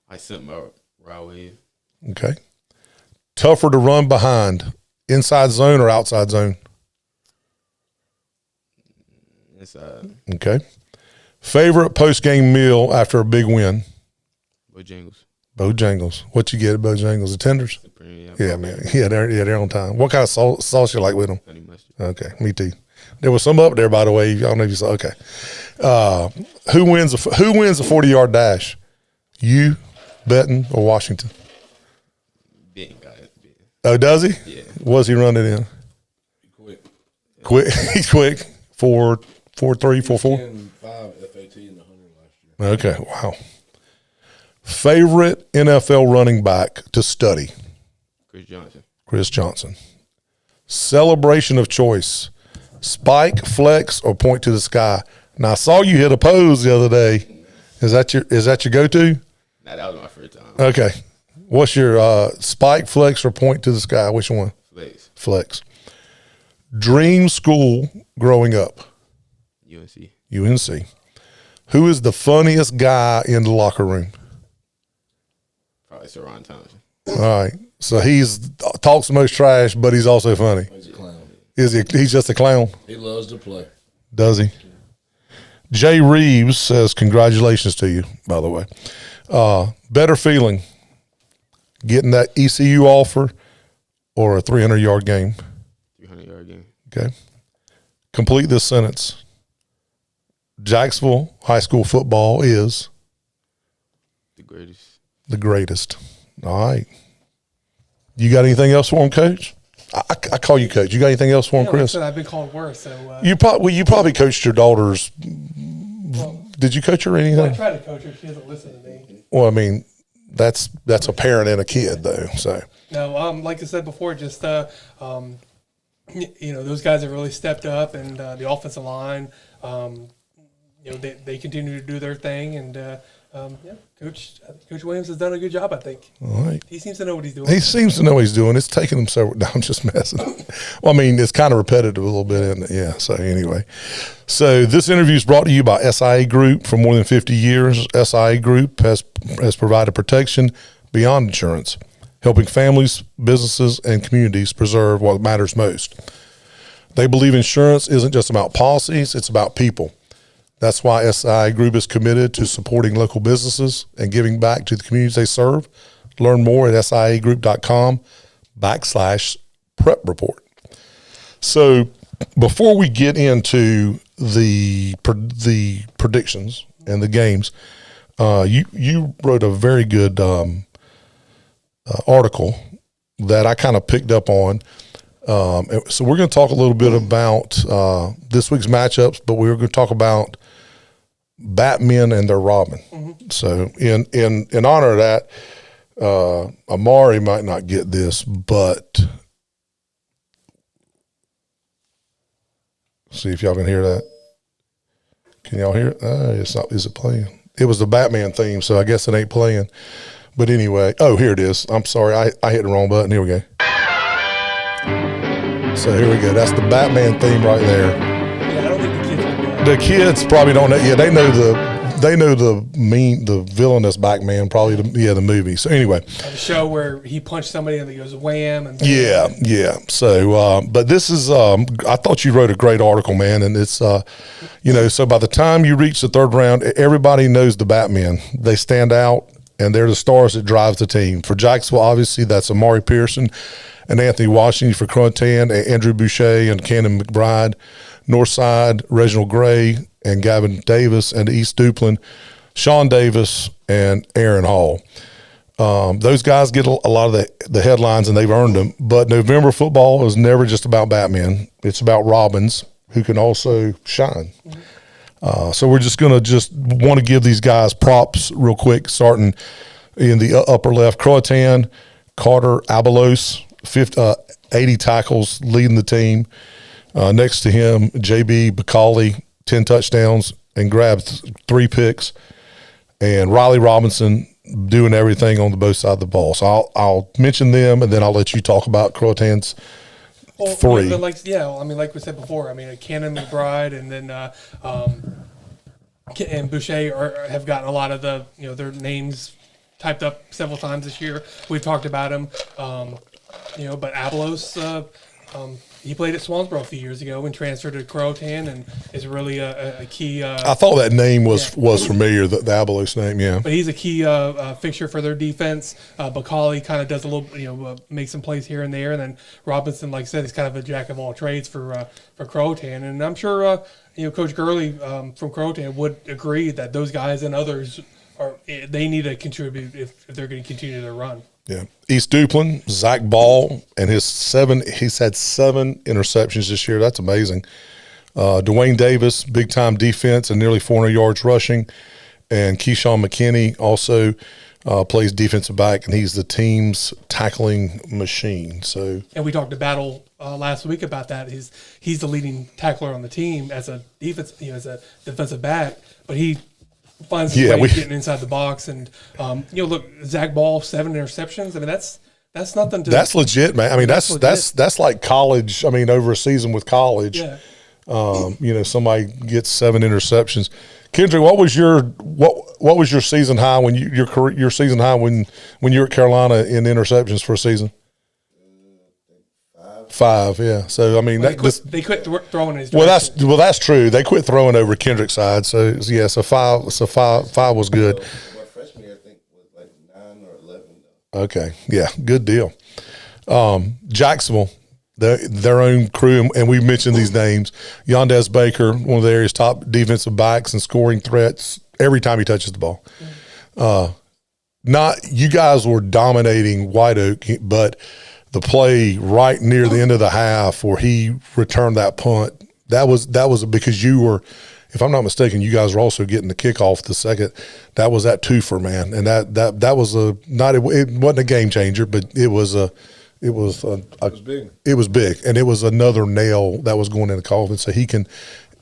[SPEAKER 2] I sent my Ride Wave.
[SPEAKER 1] Okay. Tougher to run behind, inside zone or outside zone?
[SPEAKER 2] Inside.
[SPEAKER 1] Okay. Favorite post-game meal after a big win?
[SPEAKER 2] Bojangles.
[SPEAKER 1] Bojangles. What you get at Bojangles? The tenders? Yeah, man. Yeah, they're on time. What kind of sauce you like with them?
[SPEAKER 2] Honey mustard.
[SPEAKER 1] Okay, me too. There was some up there, by the way. I don't know if you saw. Okay. Who wins a 40-yard dash? You, Benton, or Washington?
[SPEAKER 2] Benton got it. Benton.
[SPEAKER 1] Oh, does he?
[SPEAKER 2] Yeah.
[SPEAKER 1] What's he running in? Quick. He's quick. 4.3, 4.4.
[SPEAKER 4] 10.5 FAT in the 100 last year.
[SPEAKER 1] Okay. Wow. Favorite NFL running back to study? Chris Johnson. Celebration of choice: spike, flex, or point to the sky? Now I saw you hit a pose the other day. Is that your go-to?
[SPEAKER 2] Nah, that was my first time.
[SPEAKER 1] Okay. What's your spike, flex, or point to the sky? Which one? Flex. Dream school growing up? UNC. Who is the funniest guy in the locker room?
[SPEAKER 2] Probably Sharon Thompson.
[SPEAKER 1] All right. So he's talks the most trash, but he's also funny.
[SPEAKER 4] He's a clown.
[SPEAKER 1] Is he? He's just a clown?
[SPEAKER 4] He loves to play.
[SPEAKER 1] Does he? Jay Reeves says, congratulations to you, by the way. Better feeling, getting that ECU offer or a 300-yard game?
[SPEAKER 2] 300-yard game.
[SPEAKER 1] Okay. Complete this sentence. Jacksonville high school football is?
[SPEAKER 2] The greatest.
[SPEAKER 1] The greatest. All right. You got anything else for him, Coach? I call you Coach. You got anything else for him, Chris?
[SPEAKER 3] Like I said, I've been called worse. So
[SPEAKER 1] you probably coached your daughters. Did you coach her or anything?
[SPEAKER 3] I try to coach her. She doesn't listen to me.
[SPEAKER 1] Well, I mean, that's a parent and a kid though. So
[SPEAKER 3] No, like I said before, just those guys have really stepped up, and the offensive line, they continue to do their thing, and Coach Williams has done a good job, I think.
[SPEAKER 1] all right.
[SPEAKER 3] He seems to know what he's doing.
[SPEAKER 1] He seems to know what he's doing. It's taken him several. No, I'm just messing. Well, I mean, it's kind of repetitive a little bit, isn't it? Yeah. So anyway, this interview is brought to you by SIA Group. For more than 50 years, SIA Group has provided protection beyond insurance, helping families, businesses, and communities preserve what matters most. They believe insurance isn't just about policies; it's about people. That's why SIA Group is committed to supporting local businesses and giving back to the communities they serve. Learn more at siagroup.com/prep report. So before we get into the predictions and the games, you wrote a very good article that I kind of picked up on. So we're going to talk a little bit about this week's matchups, but we're going to talk about Batmen and their Robin. Mm-hmm. So in honor of that, Amari might not get this, but see if y'all can hear that. Can y'all hear it? It's not. Is it playing? It was the Batman theme, so I guess it ain't playing. But anyway, here it is. I'm sorry, I hit the wrong button. Here we go. So here we go. That's the Batman theme right there.
[SPEAKER 3] Yeah, I don't think the kids would know.
[SPEAKER 1] The kids probably don't know. Yeah, they know the villainous Batman, probably the movie. So anyway,
[SPEAKER 3] the show where he punched somebody and it goes wham. And
[SPEAKER 1] yeah. So, but this is I thought you wrote a great article, man, and it's so by the time you reach the third round, everybody knows the Batman. They stand out, and they're the stars that drives the team. For Jacksonville, obviously, that's Amari Pearson and Anthony Washington. For Croatan, Andrew Boucher and Cannon McBride. Northside, Reginald Gray and Gavin Davis, and East Duplin, Sean Davis and Aaron Hall. Those guys get a lot of the headlines, and they've earned them. But November football is never just about Batman. It's about Robins who can also shine. So we're just going to want to give these guys props real quick, starting in the upper left. Croatan, Carter Abalos, 80 tackles, leading the team. Next to him, J.B. Bacali, 10 touchdowns and grabbed 3 picks. And Riley Robinson doing everything on the both sides of the ball. So I'll mention them, and then I'll let you talk about Croatan's 3.
[SPEAKER 3] Like we said before, Cannon McBride and then and Boucher have gotten a lot of their names typed up several times this year. We've talked about them, but Abalos, he played at Swansboro a few years ago and transferred to Croatan, and is really a key.
[SPEAKER 1] I thought that name was familiar, the Abalos name, yeah.
[SPEAKER 3] But he's a key fixture for their defense. Bacali kind of does a little, makes some plays here and there, and then Robinson, like I said, is kind of a jack of all trades for Croatan, and I'm sure Coach Gurley from Croatan would agree that those guys and others they need to contribute if they're going to continue their run.
[SPEAKER 1] Yeah. East Duplin, Zach Ball, and he's had 7 interceptions this year. That's amazing. Dwayne Davis, big-time defense and nearly 400 yards rushing. And Keyshawn McKinney also plays defensive back, and he's the team's tackling machine. So,
[SPEAKER 3] and we talked to Battle last week about that. He's the leading tackler on the team as a defensive back, but he finds his way getting inside the box, and look, Zach Ball, 7 interceptions. That's nothing to.
[SPEAKER 1] That's legit, man. That's like college. Over a season with college,
[SPEAKER 3] yeah.
[SPEAKER 1] Somebody gets 7 interceptions. Kendrick, what was your season high when your season high when you were at Carolina in interceptions for a season? 5, yeah. So
[SPEAKER 3] they quit throwing his direction.
[SPEAKER 1] Well, that's true. They quit throwing over Kendrick's side. So yeah, so 5 was good.
[SPEAKER 5] My freshman year, I think, was like 9 or 11.
[SPEAKER 1] Okay, yeah, good deal. Jacksonville, their own crew, and we mentioned these names. Yondez Baker, one of the area's top defensive backs and scoring threats every time he touches the ball. You guys were dominating White Oak, but the play right near the end of the half where he returned that punt, that was because you were if I'm not mistaken, you guys were also getting the kickoff the second. That was that twofer, man, and that was it wasn't a game changer, but it was big. It was big, and it was another nail that was going in the coffin. So he can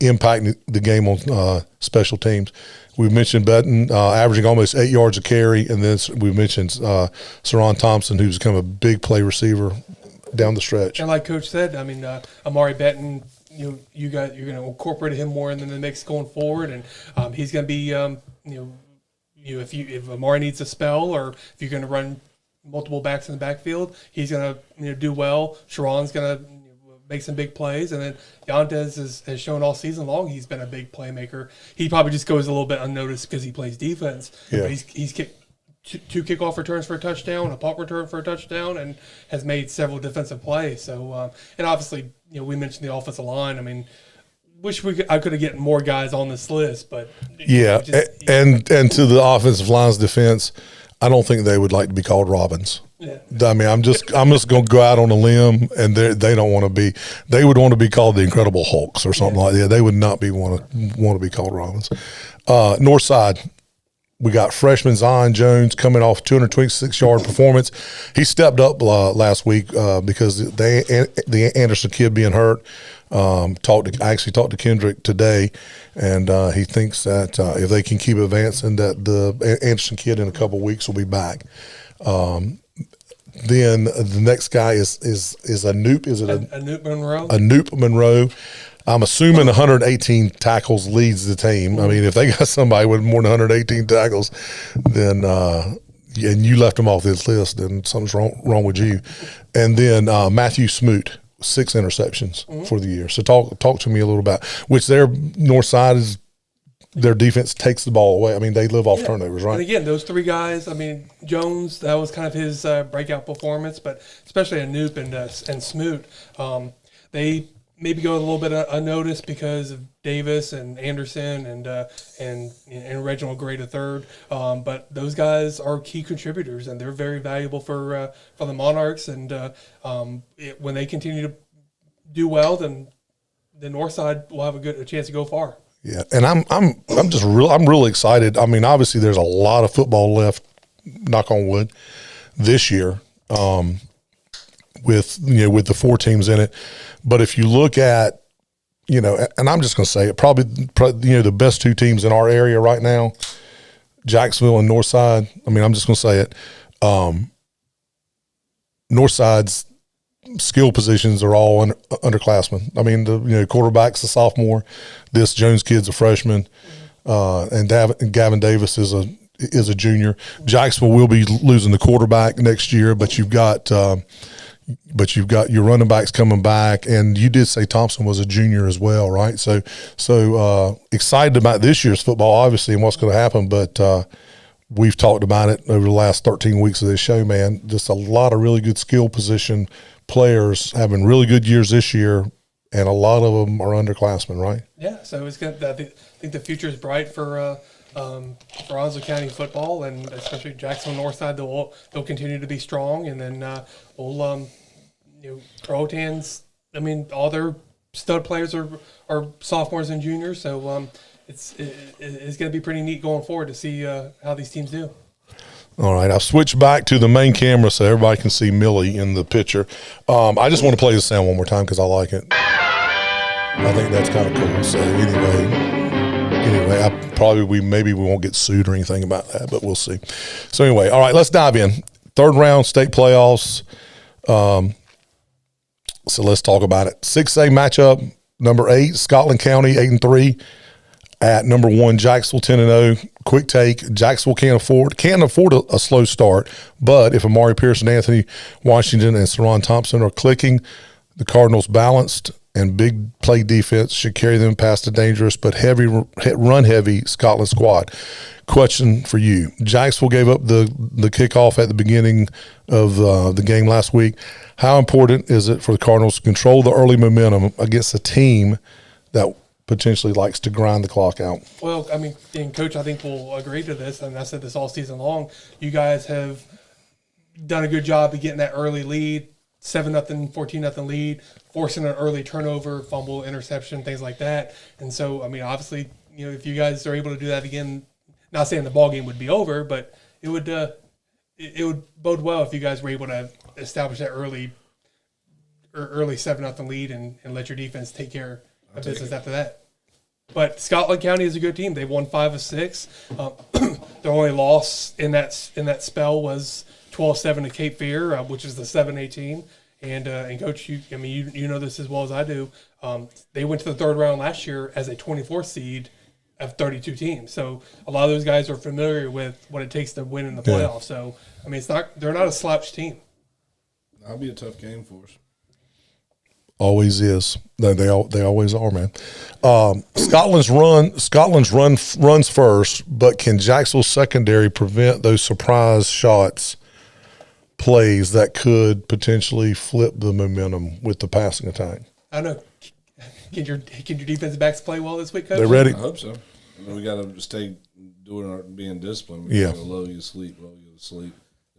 [SPEAKER 1] impact the game on special teams. We mentioned Button averaging almost 8 yards a carry, and then we mentioned Saron Thompson, who's become a big play receiver down the stretch.
[SPEAKER 3] And like Coach said, I mean, Amari Pearson, you're going to incorporate him more into the mix going forward, and he's going to be, if Amari needs a spell, or if you're going to run multiple backs in the backfield, he's going to do well. Sharon's going to make some big plays, and then Yantes has shown all season long he's been a big playmaker. He probably just goes a little bit unnoticed because he plays defense.
[SPEAKER 1] Yeah.
[SPEAKER 3] But he's kicked two kickoff returns for a touchdown, a punt return for a touchdown, and has made several defensive plays. So, and obviously, we mentioned the offensive line. I mean, I could have gotten more guys on this list, but
[SPEAKER 1] yeah, and to the offensive line's defense, I don't think they would like to be called Robins.
[SPEAKER 3] Yeah.
[SPEAKER 1] I mean, I'm just going to go out on a limb, and they don't want to be. They would want to be called the Incredible Hulks or something like that. They would not want to be called Robins. Northside, we got freshman Zion Jones coming off 226-yard performance. He stepped up last week because the Anderson kid being hurt. I actually talked to Kendrick today, and he thinks that if they can keep advancing, that the Anderson kid in a couple of weeks will be back. Then the next guy is Anoop. Is it
[SPEAKER 3] Anoop Monroe?
[SPEAKER 1] Anoop Monroe. I'm assuming 118 tackles leads the team. I mean, if they got somebody with more than 118 tackles, then and you left them off this list, then something's wrong with you. And then Matthew Smoot, 6 interceptions for the year. So talk to me a little about which their north side is. Their defense takes the ball away. I mean, they live off turnovers, right?
[SPEAKER 3] And again, those 3 guys. I mean, Jones, that was kind of his breakout performance, but especially Anoop and Smoot, they maybe go a little bit unnoticed because of Davis and Anderson and Reginald Gray III. But those guys are key contributors, and they're very valuable for the Monarchs. And when they continue to do well, then the Northside will have a chance to go far.
[SPEAKER 1] Yeah, and I'm really excited. I mean, obviously, there's a lot of football left. Knock on wood, this year, with the 4 teams in it. But if you look at, and I'm just going to say it, probably the best 2 teams in our area right now, Jacksonville and Northside. I mean, I'm just going to say it. Northside's skill positions are all underclassmen. I mean, the quarterback's a sophomore. This Jones kid's a freshman, and Gavin Davis is a junior. Jacksonville will be losing the quarterback next year, but you've got your running backs coming back, and you did say Thompson was a junior as well, right? So excited about this year's football, obviously, and what's going to happen, but we've talked about it over the last 13 weeks of this show, man. Just a lot of really good skill position players having really good years this year, and a lot of them are underclassmen, right?
[SPEAKER 3] Yeah, so it's good. I think the future is bright for Onslow County football, and especially Jacksonville Northside. They'll continue to be strong, and then Croatans. I mean, all their stud players are sophomores and juniors, so it's going to be pretty neat going forward to see how these teams do.
[SPEAKER 1] All right, I'll switch back to the main camera so everybody can see Millie in the picture. I just want to play the sound one more time because I like it. I think that's kind of cool. So anyway, maybe we won't get sued or anything about that, but we'll see. So anyway, all right, let's dive in. 3rd round state playoffs. So let's talk about it. 6A matchup, number 8, Scotland County 8-3. At number 1, Jacksonville 10-0. Quick take: Jacksonville can't afford a slow start. But if Amari Pearson, Anthony Washington, and Saron Thompson are clicking, the Cardinals' balanced and big play defense should carry them past a dangerous but run-heavy Scotland squad. Question for you: Jacksonville gave up the kickoff at the beginning of the game last week. How important is it for the Cardinals to control the early momentum against a team that potentially likes to grind the clock out?
[SPEAKER 3] Well, I mean, and Coach, I think will agree to this, and I said this all season long. You guys have done a good job of getting that early lead, 7-0, 14-0 lead, forcing an early turnover, fumble, interception, things like that. And so, I mean, obviously, if you guys are able to do that again, not saying the ball game would be over, but it would bode well if you guys were able to establish that early 7-0 lead and let your defense take care of business after that. But Scotland County is a good team. They won 5 of 6. Their only loss in that spell was 12-7 to Cape Fear, which is the 7A team. And Coach, you know this as well as I do. They went to the third round last year as a 24th seed of 32 teams. So a lot of those guys are familiar with what it takes to win in the playoffs. So they're not a slouch team.
[SPEAKER 4] That'll be a tough game for us.
[SPEAKER 1] Always is. They always are, man. Scotland's runs first, but can Jacksonville's secondary prevent those surprise shots, plays that could potentially flip the momentum with the passing attack?
[SPEAKER 3] I don't know. Can your defensive backs play well this week, Coach?
[SPEAKER 1] They're ready.
[SPEAKER 4] I hope so. We got to stay doing our being disciplined.
[SPEAKER 1] Yeah.
[SPEAKER 4] Gotta lull you to sleep, and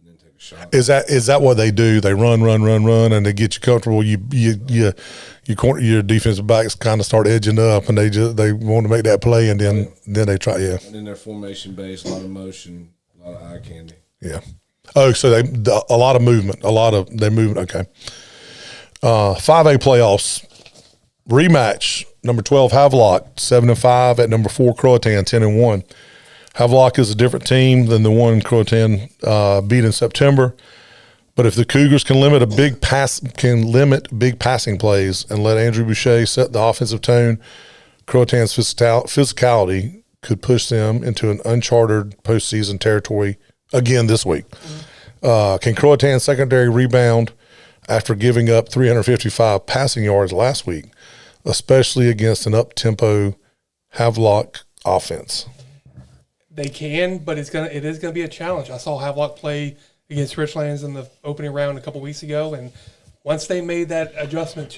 [SPEAKER 4] then take a shot.
[SPEAKER 1] Is that what they do? They run, and they get you comfortable. Your defensive backs kind of start edging up, and they want to make that play, and then they try. Yeah.
[SPEAKER 4] And then they're formation based, a lot of motion, a lot of eye candy.
[SPEAKER 1] Yeah. Oh, so a lot of movement, they're moving. Okay. 5A playoffs rematch. Number 12 Havelock 7-5 at number 4 Croatan 10-1. Havelock is a different team than the one Croatan beat in September. But if the Cougars can limit big passing plays and let Andrew Boucher set the offensive tone, Croatan's physicality could push them into an uncharted postseason territory again this week. Can Croatan's secondary rebound after giving up 355 passing yards last week, especially against an up-tempo Havelock offense?
[SPEAKER 3] They can, but it is gonna be a challenge. I saw Havelock play against Richlands in the opening round a couple weeks ago, and once they made that adjustment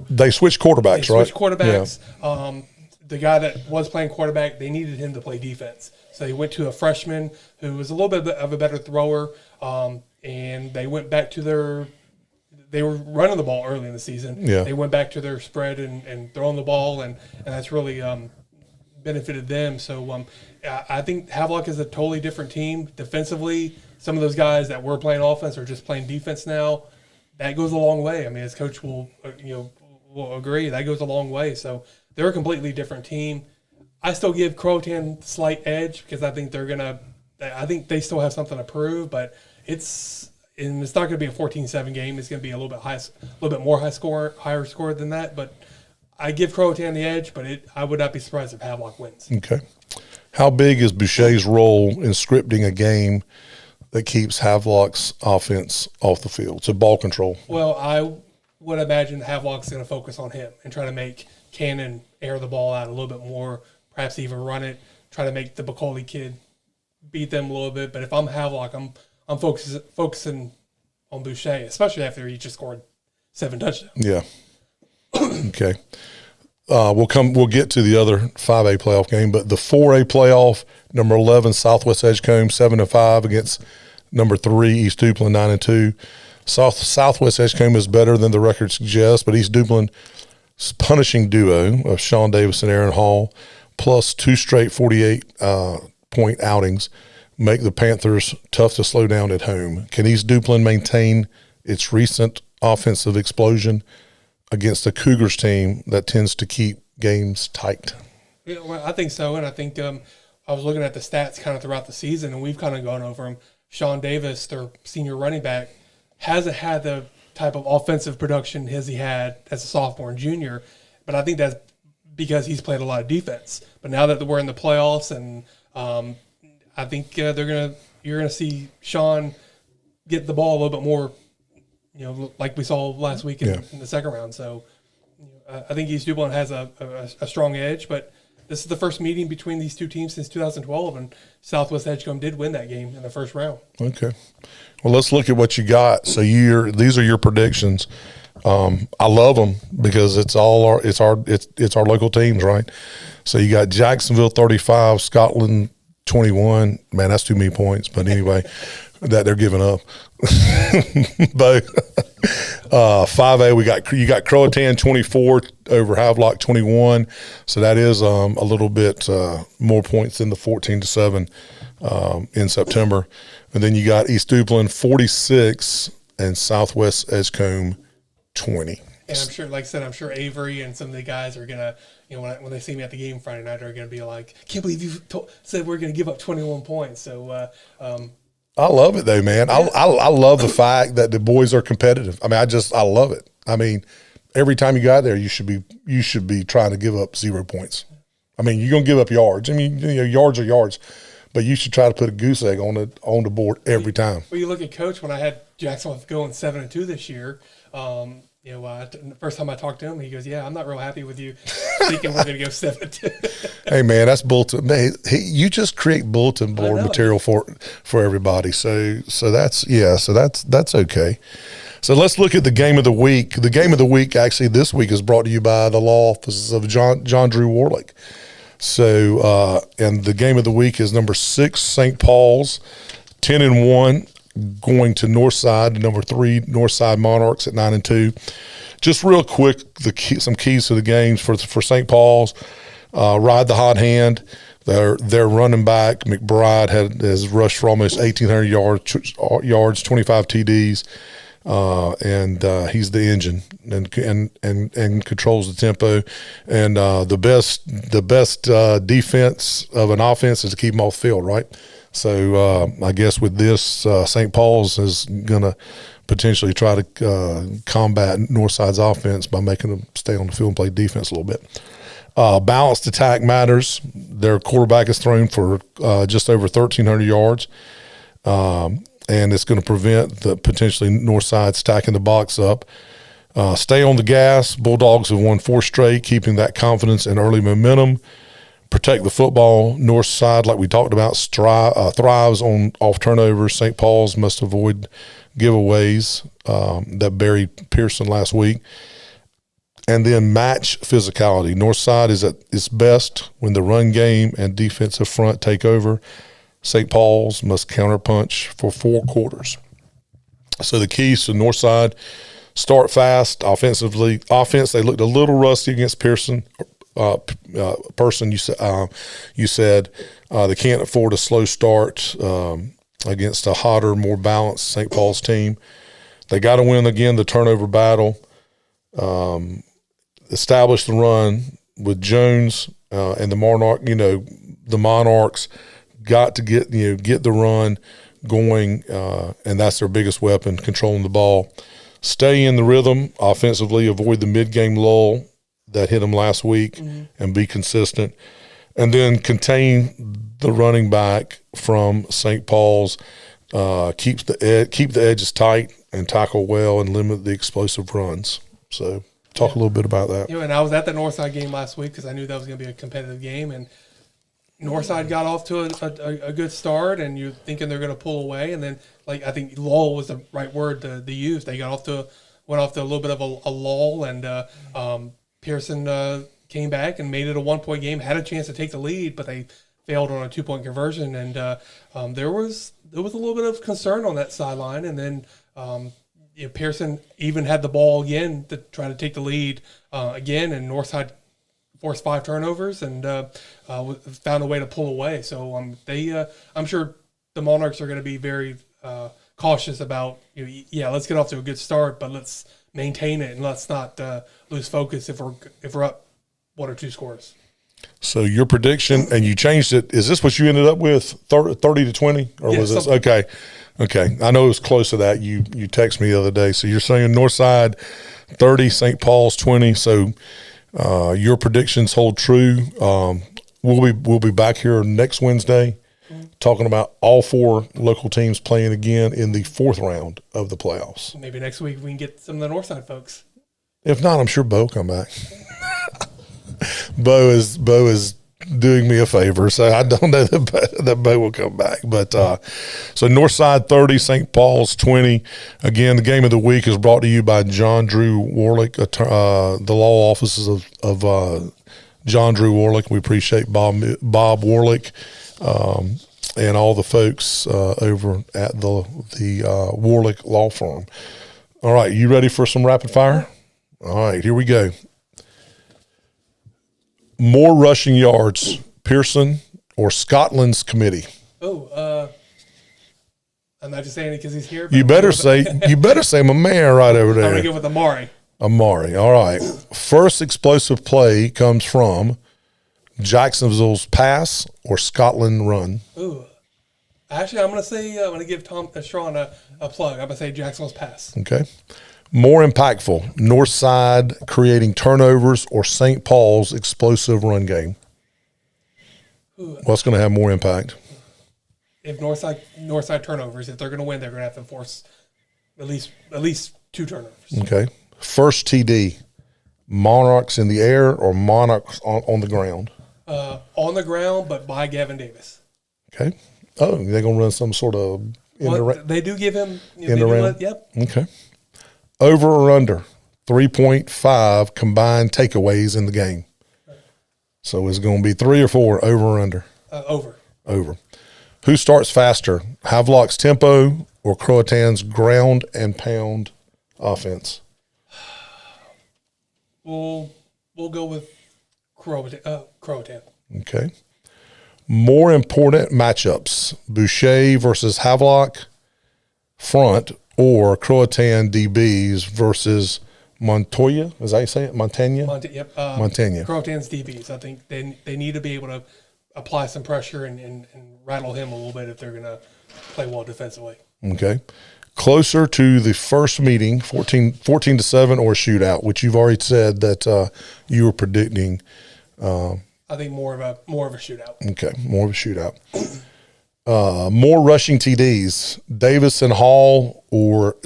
[SPEAKER 1] they switched quarterbacks, right?
[SPEAKER 3] Switched quarterbacks. Yeah. The guy that was playing quarterback, they needed him to play defense, so they went to a freshman who was a little bit of a better thrower, and they went back to they were running the ball early in the season.
[SPEAKER 1] Yeah.
[SPEAKER 3] They went back to their spread and throwing the ball, and that's really benefited them. So I think Havelock is a totally different team defensively. Some of those guys that were playing offense are just playing defense now. That goes a long way. I mean, as coach will agree, that goes a long way. So they're a completely different team. I still give Croatan slight edge because I think I think they still have something to prove, but it's not going to be a 14-7 game. It's going to be a little bit more higher score than that. But I give Croatan the edge, but I would not be surprised if Havelock wins.
[SPEAKER 1] Okay. How big is Boucher's role in scripting a game that keeps Havelock's offense off the field? So ball control.
[SPEAKER 3] Well, I would imagine Havelock's going to focus on him and try to make Cannon air the ball out a little bit more, perhaps even run it, try to make the Bacoli kid beat them a little bit. But if I'm Havelock, I'm focusing on Boucher, especially after he just scored 7 touchdowns.
[SPEAKER 1] Yeah. Okay. We'll get to the other 5A playoff game, but the 4A playoff, number 11 Southwest Edgecombe 7-5 against number 3 East Duplin 9-2. Southwest Edgecombe is better than the record suggests, but East Duplin's punishing duo of Sean Davis and Aaron Hall, plus 2 straight 48-point outings, make the Panthers tough to slow down at home. Can East Duplin maintain its recent offensive explosion against the Cougars team that tends to keep games tight?
[SPEAKER 3] Yeah, well, I think so, and I think I was looking at the stats kind of throughout the season, and we've kind of gone over them. Sean Davis, their senior running back, hasn't had the type of offensive production as he had as a sophomore and junior, but I think that's because he's played a lot of defense. But now that we're in the playoffs, and I think you're gonna see Sean get the ball a little bit more, like we saw last week in the second round. So I think East Duplin has a strong edge, but this is the first meeting between these two teams since 2012, and Southwest Edgecombe did win that game in the first round. Okay.
[SPEAKER 1] Well, let's look at what you got. So these are your predictions. I love them because it's our local teams, right? So you got Jacksonville 35, Scotland 21. Man, that's too many points. But anyway, that they're giving up. But 5A, you got Croatan 24 over Havelock 21, so that is a little bit more points than the 14-7 in September. And then you got East Duplin 46 and Southwest Edgecombe 20.
[SPEAKER 3] And I'm sure, like I said, I'm sure Avery and some of the guys are gonna, when they see me at the game Friday night, are gonna be like, "Can't believe you said we're gonna give up 21 points." So,
[SPEAKER 1] I love it though, man. I love the fact that the boys are competitive. I mean, I love it. I mean, every time you go out there, you should be trying to give up 0 points. I mean, you're gonna give up yards. I mean, yards are yards, but you should try to put a goose egg on the board every time.
[SPEAKER 3] Well, you look at Coach when I had Jacksonville going 7-2 this year. The first time I talked to him, he goes, "Yeah, I'm not real happy with you thinking we're going to go 7-2."
[SPEAKER 1] Hey man, that's bulletin. Man, you just create bulletin board material for everybody. So that's okay. So let's look at the game of the week. The game of the week actually this week is brought to you by the law offices of John Drew Warlick. So and the game of the week is number 6 St. Paul's 10-1. Going to Northside, number 3 Northside Monarchs at 9-2. Just real quick, some keys to the games for St. Paul's. Ride the hot hand. Their running back McBride has rushed for almost 1,800 yards, 25 TDs, and he's the engine and controls the tempo. And the best defense of an offense is to keep them off the field, right? So I guess with this, St. Paul's is going to potentially try to combat Northside's offense by making them stay on the field and play defense a little bit. Balanced attack matters. Their quarterback is thrown for just over 1,300 yards, and it's going to prevent the potentially Northside stacking the box up. Stay on the gas. Bulldogs have won 4 straight, keeping that confidence and early momentum. Protect the football. Northside, like we talked about, thrives on off turnovers. St. Paul's must avoid giveaways that buried Pearson last week. And then match physicality. Northside is at its best when the run game and defensive front take over. St. Paul's must counterpunch for 4 quarters. So the keys to Northside: start fast. Offense, they looked a little rusty against Pearson. You said they can't afford a slow start against a hotter, more balanced St. Paul's team. They got to win again the turnover battle. Establish the run with Jones and the Monarchs got to get the run going, and that's their biggest weapon, controlling the ball. Stay in the rhythm offensively. Avoid the mid-game lull that hit them last week, and be consistent. And then contain the running back from St. Paul's. Keep the edges tight and tackle well and limit the explosive runs. So talk a little bit about that.
[SPEAKER 3] And I was at the Northside game last week because I knew that was going to be a competitive game, and Northside got off to a good start, and you're thinking they're going to pull away, and then I think lull was the right word to use. They went off to a little bit of a lull, and Pearson came back and made it a 1-point game. Had a chance to take the lead, but they failed on a 2-point conversion, and there was a little bit of concern on that sideline, and then Pearson even had the ball again to try to take the lead again, and Northside forced 5 turnovers and found a way to pull away. So I'm sure the Monarchs are going to be very cautious about, let's get off to a good start, but let's maintain it and let's not lose focus if we're up 1 or 2 scores.
[SPEAKER 1] So your prediction, and you changed it. Is this what you ended up with, 30-20, or was this okay? Okay, I know it was close to that. You texted me the other day. So you're saying Northside 30, St. Paul's 20. So your predictions hold true. We'll be back here next Wednesday talking about all 4 local teams playing again in the 4th round of the playoffs.
[SPEAKER 3] Maybe next week we can get some of the Northside folks.
[SPEAKER 1] If not, I'm sure Bo will come back. Bo is doing me a favor, so I don't know that Bo will come back. But so Northside 30, St. Paul's 20. Again, the game of the week is brought to you by John Drew Warlick, the law offices of John Drew Warlick. We appreciate Bob Warlick. and all the folks over at the Warlick Law Firm. All right, you ready for some rapid fire? All right, here we go. More rushing yards, Pearson or Scotland's committee?
[SPEAKER 3] I'm not just saying it because he's here. But
[SPEAKER 1] You better say my man right over there.
[SPEAKER 3] I'm going to go with Amari.
[SPEAKER 1] Amari. All right. First explosive play comes from Jacksonville's pass or Scotland run?
[SPEAKER 3] Ooh. Actually, I'm going to say, I'm going to give Tom Strawn a plug. I'm going to say Jacksonville's pass.
[SPEAKER 1] Okay. More impactful, Northside creating turnovers or St. Paul's explosive run game? What's going to have more impact?
[SPEAKER 3] If Northside turnovers, if they're going to win, they're going to have to force at least 2 turnovers.
[SPEAKER 1] Okay. First TD, Monarchs in the air or Monarchs on the ground?
[SPEAKER 3] On the ground, but by Gavin Davis.
[SPEAKER 1] Okay. Oh, they're going to run some sort of
[SPEAKER 3] they do give him
[SPEAKER 1] in the round?
[SPEAKER 3] Yep.
[SPEAKER 1] Okay. Over or under 3.5 combined takeaways in the game. So it's going to be 3 or 4, over or under?
[SPEAKER 3] Over.
[SPEAKER 1] Over. Who starts faster, Havelock's tempo or Croatan's ground and pound offense?
[SPEAKER 3] We'll go with Croatan.
[SPEAKER 1] Okay. More important matchups, Boucher versus Havelock front or Croatan DBs versus Montoya. Is that how you say it? Montaigne? Montaigne.
[SPEAKER 3] Croatan's DBs. I think they need to be able to apply some pressure and rattle him a little bit if they're going to play well defensively.
[SPEAKER 1] Okay. Closer to the first meeting, 14-7 or shootout, which you've already said that you were predicting.
[SPEAKER 3] I think more of a shootout.
[SPEAKER 1] Okay, more of a shootout. More rushing TDs, Davis and Hall or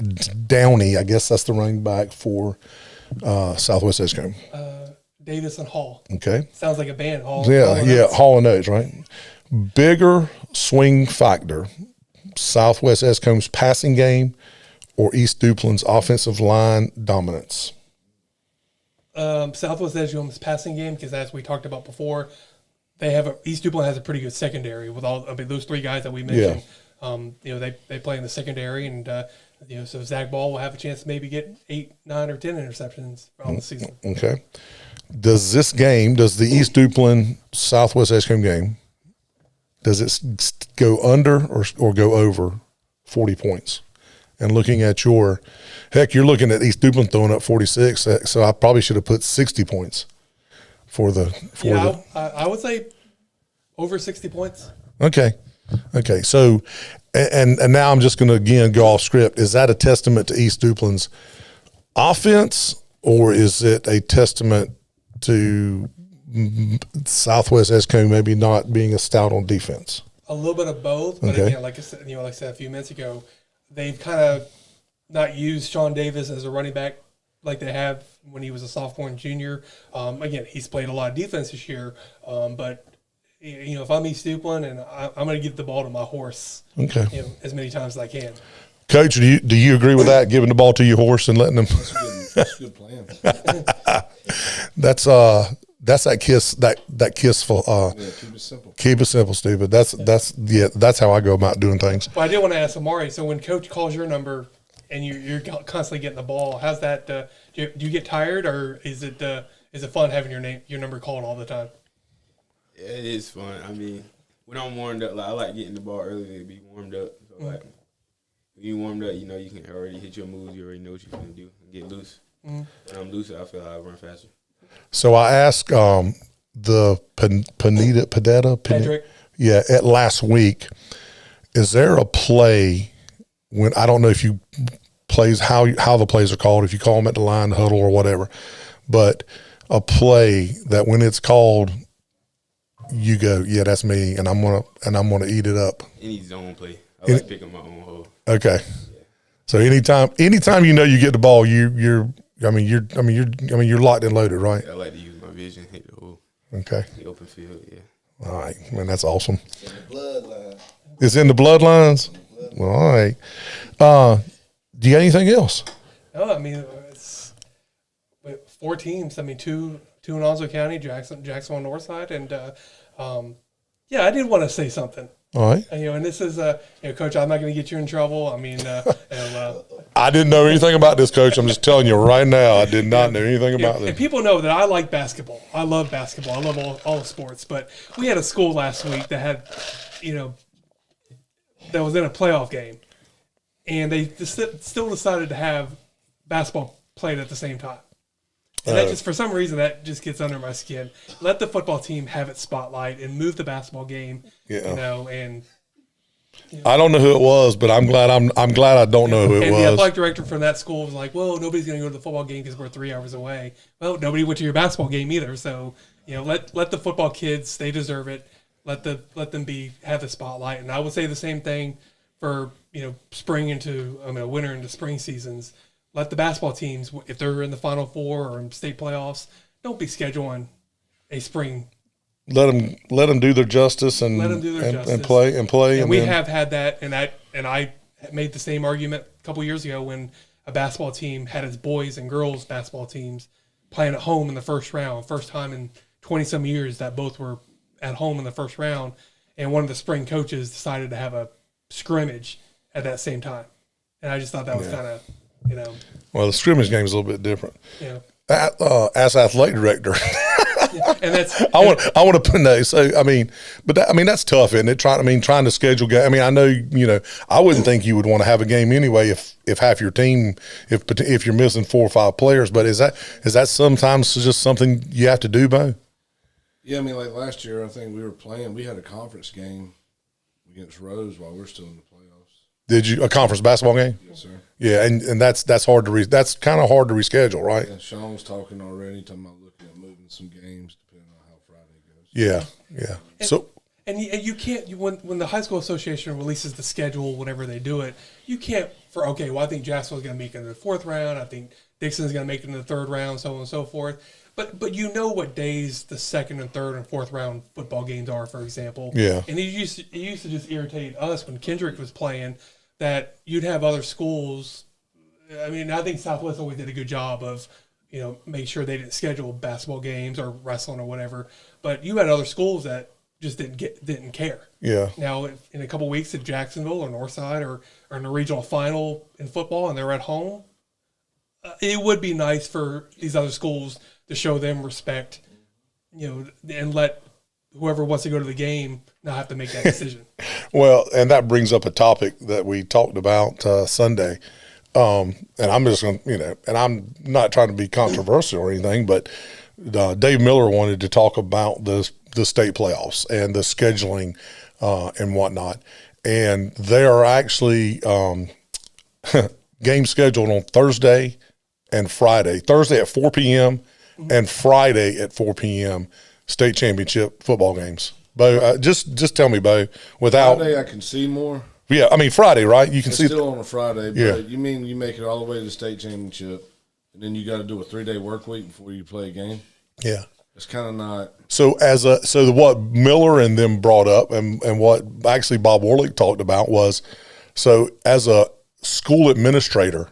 [SPEAKER 1] Downey. I guess that's the running back for Southwest Edgecombe.
[SPEAKER 3] Davis and Hall.
[SPEAKER 1] Okay.
[SPEAKER 3] Sounds like a band. Hall.
[SPEAKER 1] Hall and Oates, right? Bigger swing factor, Southwest Edgecombe's passing game or East Duplin's offensive line dominance?
[SPEAKER 3] Southwest Edgecombe's passing game, because as we talked about before, East Duplin has a pretty good secondary with those 3 guys that we mentioned. Yeah. They play in the secondary, and so Zach Ball will have a chance to maybe get 8, 9, or 10 interceptions on the season.
[SPEAKER 1] Okay. Does the East Duplin Southwest Edgecombe game, does it go under or go over 40 points? And looking at you're looking at East Duplin throwing up 46, so I probably should have put 60 points
[SPEAKER 3] I would say over 60 points.
[SPEAKER 1] Okay. So, and now I'm just going to again go off script. Is that a testament to East Duplin's offense, or is it a testament to Southwest Edgecombe maybe not being a stout on defense?
[SPEAKER 3] A little bit of both, but again, like I said a few minutes ago, they've kind of not used Sean Davis as a running back like they have when he was a sophomore and junior. Again, he's played a lot of defense this year, but if I'm East Duplin, and I'm going to give the ball to my horse, as many times as I can.
[SPEAKER 1] Coach, do you agree with that? Giving the ball to your horse and letting them?
[SPEAKER 4] That's a good plan.
[SPEAKER 1] That's that kiss for
[SPEAKER 4] keep it simple.
[SPEAKER 1] Keep it simple, stupid. That's how I go about doing things.
[SPEAKER 3] Well, I did want to ask Amari. So when Coach calls your number and you're constantly getting the ball, how's that? Do you get tired, or is it fun having your number called all the time?
[SPEAKER 2] Yeah, it is fun. I mean, when I'm warmed up, I like getting the ball early to be warmed up. So when you warmed up, you can already hit your moves. You already know what you're going to do and get loose. When I'm loose, I feel like I run faster.
[SPEAKER 1] So I asked the Patrick, at last week, is there a play when I don't know if you plays how the plays are called, if you call them at the line, the huddle, or whatever, but a play that when it's called, you go, yeah, that's me, and I'm gonna eat it up.
[SPEAKER 2] Any zone play, I like picking my own hole.
[SPEAKER 1] Okay, so anytime you get the ball, you're locked and loaded, right?
[SPEAKER 2] I like to use my vision, hit the hole.
[SPEAKER 1] Okay.
[SPEAKER 2] The open field, yeah.
[SPEAKER 1] All right, man, that's awesome.
[SPEAKER 5] It's in the bloodline.
[SPEAKER 1] It's in the bloodlines? All right. Do you got anything else?
[SPEAKER 3] No, I mean, it's 4 teams. I mean, two in Onslow County, Jacksonville, Northside, and I did want to say something.
[SPEAKER 1] All right.
[SPEAKER 3] And this is, Coach, I'm not going to get you in trouble. I mean,
[SPEAKER 1] I didn't know anything about this, Coach. I'm just telling you right now, I did not know anything about
[SPEAKER 3] and
[SPEAKER 1] this.
[SPEAKER 3] people know that I like basketball. I love basketball. I love all sports. But we had a school last week that had, that was in a playoff game, and they still decided to have basketball played at the same time. And that just, for some reason, that just gets under my skin. Let the football team have its spotlight and move the basketball game. And
[SPEAKER 1] I don't know who it was, but I'm glad I don't know who it
[SPEAKER 3] and
[SPEAKER 1] was.
[SPEAKER 3] the athletic director from that school was like, "Well, nobody's going to go to the football game because we're 3 hours away." Well, nobody went to your basketball game either. So let the football kids, they deserve it. Let them have the spotlight. And I would say the same thing for winter into spring seasons. Let the basketball teams, if they're in the Final Four or in state playoffs, don't be scheduling a spring.
[SPEAKER 1] Let them do their justice and
[SPEAKER 3] Let them do their justice.
[SPEAKER 1] and play.
[SPEAKER 3] And we have had that, and I made the same argument a couple years ago when a basketball team had its boys and girls basketball teams playing at home in the first round, first time in 20-some years that both were at home in the first round, and one of the spring coaches decided to have a scrimmage at that same time, and I just thought that was kind of.
[SPEAKER 1] Well, the scrimmage game is a little bit different.
[SPEAKER 3] Yeah.
[SPEAKER 1] As athletic director,
[SPEAKER 3] and that's
[SPEAKER 1] I want to put no. So that's tough, isn't it? Trying to schedule game. I mean, I know I wouldn't think you would want to have a game anyway if half your team if you're missing 4 or 5 players. But is that sometimes just something you have to do, Bo?
[SPEAKER 4] Yeah, I mean, like last year, I think we had a conference game against Rose while we're still in the playoffs.
[SPEAKER 1] Did you a conference basketball game?
[SPEAKER 4] Yes, sir.
[SPEAKER 1] Yeah, and that's hard to that's kind of hard to reschedule, right?
[SPEAKER 4] Yeah, Sean was talking already, talking about looking at moving some games depending on how Friday goes.
[SPEAKER 1] Yeah. So
[SPEAKER 3] and you can't when the high school association releases the schedule whenever they do it, you can't I think Jacksonville's going to make it in the 4th round. I think Dixon's going to make it in the 3rd round, so on and so forth. But what days the 2nd and 3rd and 4th round football games are, for example.
[SPEAKER 1] Yeah.
[SPEAKER 3] And it used to just irritate us when Kendrick was playing that you'd have other schools. I mean, I think Southwest always did a good job of, make sure they didn't schedule basketball games or wrestling or whatever. But you had other schools that just didn't care.
[SPEAKER 1] yeah.
[SPEAKER 3] Now, in a couple of weeks, if Jacksonville or Northside or in a regional final in football and they're at home, it would be nice for these other schools to show them respect, and let whoever wants to go to the game not have to make that decision.
[SPEAKER 1] Well, and that brings up a topic that we talked about Sunday. And I'm just going to, and I'm not trying to be controversial or anything, but Dave Miller wanted to talk about the state playoffs and the scheduling and whatnot. And they are actually games scheduled on Thursday and Friday. Thursday at 4 p.m. and Friday at 4 p.m. state championship football games. Bo, just tell me, Bo, without
[SPEAKER 4] Friday I can see more.
[SPEAKER 1] Yeah, I mean Friday, right? You can
[SPEAKER 4] It's
[SPEAKER 1] see
[SPEAKER 4] still on a Friday, but
[SPEAKER 1] Yeah.
[SPEAKER 4] you mean you make it all the way to the state championship, and then you got to do a 3-day work week before you play a game?
[SPEAKER 1] Yeah.
[SPEAKER 4] It's kind of not.
[SPEAKER 1] So what Miller and them brought up, and what actually Bob Warlick talked about was, so as a school administrator,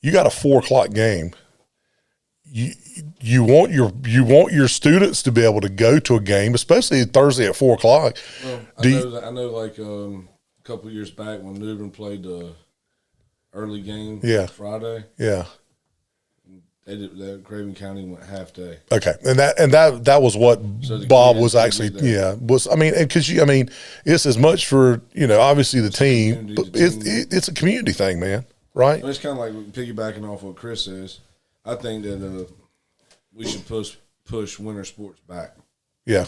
[SPEAKER 1] you got a 4 o'clock game. You want your students to be able to go to a game, especially Thursday at 4 o'clock.
[SPEAKER 4] Well, I know. Like a couple of years back when New Bern played the early game, Friday.
[SPEAKER 1] Yeah.
[SPEAKER 4] They did that. Craven County went half day.
[SPEAKER 1] Okay, and that was what
[SPEAKER 4] So
[SPEAKER 1] Bob
[SPEAKER 4] kids
[SPEAKER 1] was
[SPEAKER 4] could
[SPEAKER 1] actually
[SPEAKER 4] be there.
[SPEAKER 1] was. I mean, because it's as much for obviously the team, but it's a community thing, man. Right?
[SPEAKER 4] It's kind of like piggybacking off what Chris says. I think that we should push winter sports back.
[SPEAKER 1] Yeah.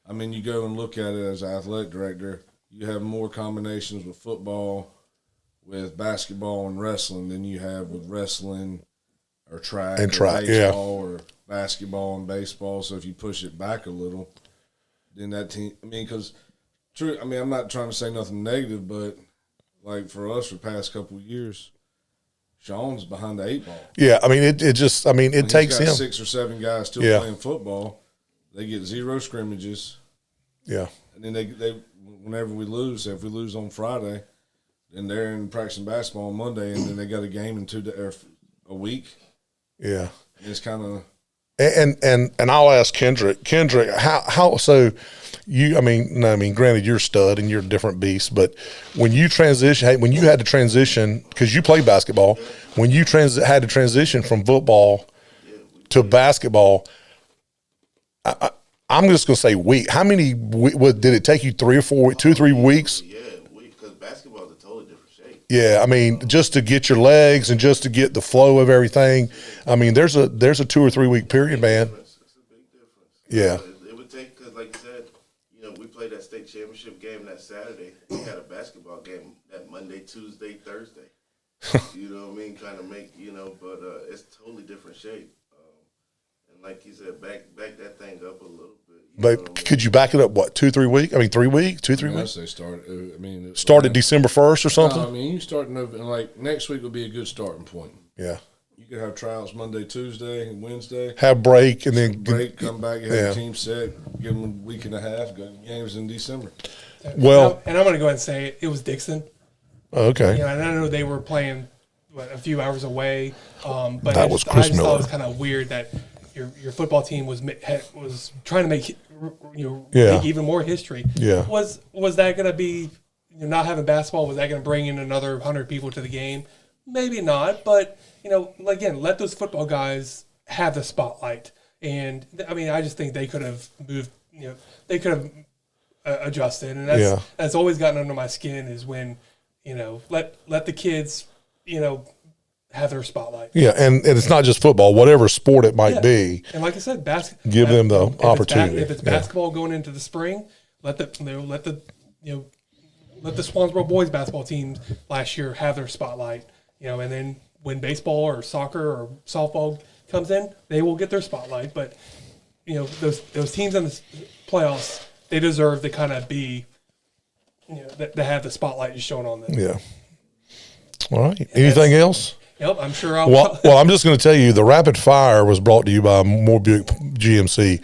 [SPEAKER 4] I mean, you go and look at it as an athletic director, you have more combinations with football, with basketball and wrestling than you have with wrestling or track,
[SPEAKER 1] And track,
[SPEAKER 4] or baseball or basketball and baseball. So if you push it back a little, then that team. I mean, because true. I mean, I'm not trying to say nothing negative, but like for us, for the past couple of years, Sean's behind the 8 ball.
[SPEAKER 1] Yeah, I mean, it takes
[SPEAKER 4] He's got
[SPEAKER 1] him
[SPEAKER 4] 6 or 7 guys still
[SPEAKER 1] Yeah.
[SPEAKER 4] playing football. They get 0 scrimmages.
[SPEAKER 1] Yeah.
[SPEAKER 4] And then they whenever we lose, if we lose on Friday, then they're in practicing basketball on Monday, and then they got a game in a week.
[SPEAKER 1] Yeah.
[SPEAKER 4] And it's kind of
[SPEAKER 1] And I'll ask Kendrick, how so you, granted you're a stud and you're a different beast, but when you when you had to transition, because you play basketball, when you had to transition from football to basketball, I'm just going to say week. How many, did it take you 3 or 4, 2 or 3 weeks?
[SPEAKER 5] Yeah, because basketball is a totally different shape.
[SPEAKER 1] Yeah, just to get your legs and just to get the flow of everything. There's a 2 or 3 week period, man.
[SPEAKER 5] It's a big difference.
[SPEAKER 1] Yeah.
[SPEAKER 5] It would take, because like you said, we played that state championship game that Saturday. We had a basketball game that Monday, Tuesday, Thursday. You know what I mean? Kind of make, but it's totally different shape. And like you said, back that thing up a little bit.
[SPEAKER 1] But could you back it up, 2, 3 weeks? 3 weeks, 2, 3 weeks?
[SPEAKER 4] I say start.
[SPEAKER 1] Started December 1st or something?
[SPEAKER 4] You start like next week would be a good starting point.
[SPEAKER 1] Yeah.
[SPEAKER 4] You could have tryouts Monday, Tuesday, and Wednesday.
[SPEAKER 1] Have break and then
[SPEAKER 4] come back, have a team set, give them a week and a half, go games in December.
[SPEAKER 1] Well,
[SPEAKER 3] and I'm going to go ahead and say it was Dixon.
[SPEAKER 1] Okay.
[SPEAKER 3] And I know they were playing a few hours away, but
[SPEAKER 1] That was Chris
[SPEAKER 3] I just thought
[SPEAKER 1] Miller.
[SPEAKER 3] it was kind of weird that your football team was trying to make make even more history.
[SPEAKER 1] Yeah.
[SPEAKER 3] Was that going to be not having basketball? Was that going to bring in another 100 people to the game? Maybe not, but again, let those football guys have the spotlight. And I just think they could have moved. They could have adjusted, and that's always gotten under my skin is when let the kids have their spotlight.
[SPEAKER 1] Yeah, and it's not just football, whatever sport it might be.
[SPEAKER 3] And like I said,
[SPEAKER 1] give them the opportunity.
[SPEAKER 3] If it's basketball going into the spring, let the Swansboro boys basketball teams last year have their spotlight. And then when baseball or soccer or softball comes in, they will get their spotlight. But those teams in the playoffs, they deserve to kind of be to have the spotlight just shown on them.
[SPEAKER 1] Yeah. All right. Anything else?
[SPEAKER 3] Yep, I'm sure
[SPEAKER 1] Well, I'm just going to tell you, the rapid fire was brought to you by Moore Buick GMC.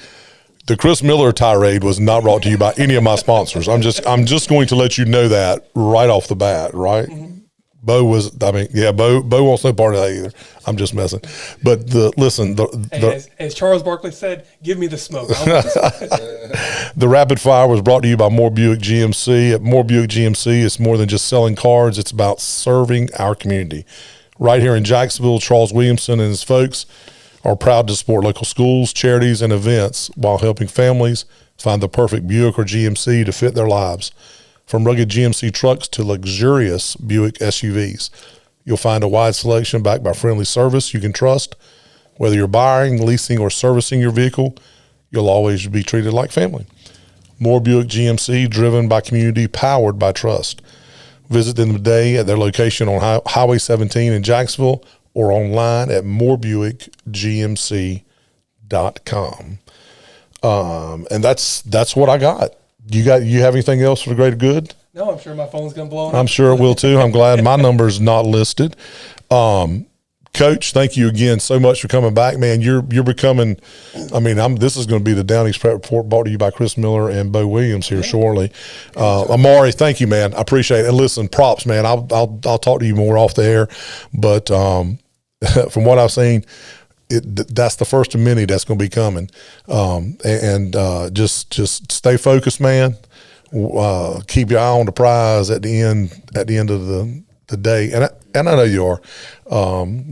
[SPEAKER 1] The Chris Miller tirade was not brought to you by any of my sponsors. I'm just going to let you know that right off the bat, right? Mm-hmm. Bo wants no part of that either. I'm just messing. But
[SPEAKER 3] as Charles Barkley said, give me the smoke.
[SPEAKER 1] The rapid fire was brought to you by Moore Buick GMC. At Moore Buick GMC, it's more than just selling cars. It's about serving our community. Right here in Jacksonville, Charles Williamson and his folks are proud to support local schools, charities, and events while helping families find the perfect Buick or GMC to fit their lives. From rugged GMC trucks to luxurious Buick SUVs, you'll find a wide selection backed by friendly service you can trust. Whether you're buying, leasing, or servicing your vehicle, you'll always be treated like family. More Buick GMC, driven by community, powered by trust. Visit them today at their location on Highway 17 in Jacksonville or online at morebuickgmc.com. And that's what I got. You have anything else for the greater good?
[SPEAKER 3] No, I'm sure my phone's going to blow up.
[SPEAKER 1] I'm sure it will too. I'm glad my number's not listed. Coach, thank you again so much for coming back, man. You're becoming. This is going to be the Down East Prep Report brought to you by Chris Miller and Bo Williams here shortly. Amari, thank you, man. I appreciate it. And listen, props, man. I'll talk to you more off the air, but from what I've seen, that's the first of many that's going to be coming. Just stay focused, man. Keep your eye on the prize at the end of the day. And I know you are,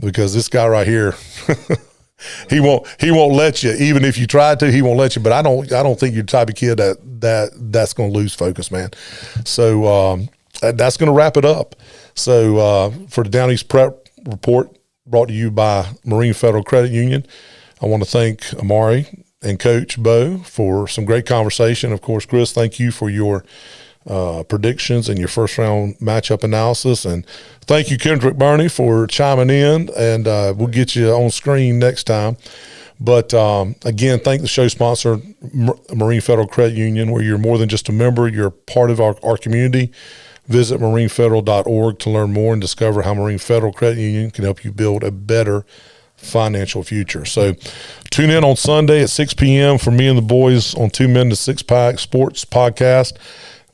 [SPEAKER 1] because this guy right here, he won't let you, even if you try to, he won't let you. But I don't think you're the type of kid that's going to lose focus, man. So that's going to wrap it up. So for the Down East Prep Report, brought to you by Marine Federal Credit Union, I want to thank Amari and Coach Bo for some great conversation. Of course, Chris, thank you for your predictions and your first round matchup analysis. And thank you, Kendrick Burney, for chiming in. And we'll get you on screen next time. But again, thank the show sponsor, Marine Federal Credit Union, where you're more than just a member, you're part of our community. Visit marinefederal.org to learn more and discover how Marine Federal Credit Union can help you build a better financial future. So tune in on Sunday at 6 p.m. for me and the boys on 2 Men to 6 Pack Sports Podcast.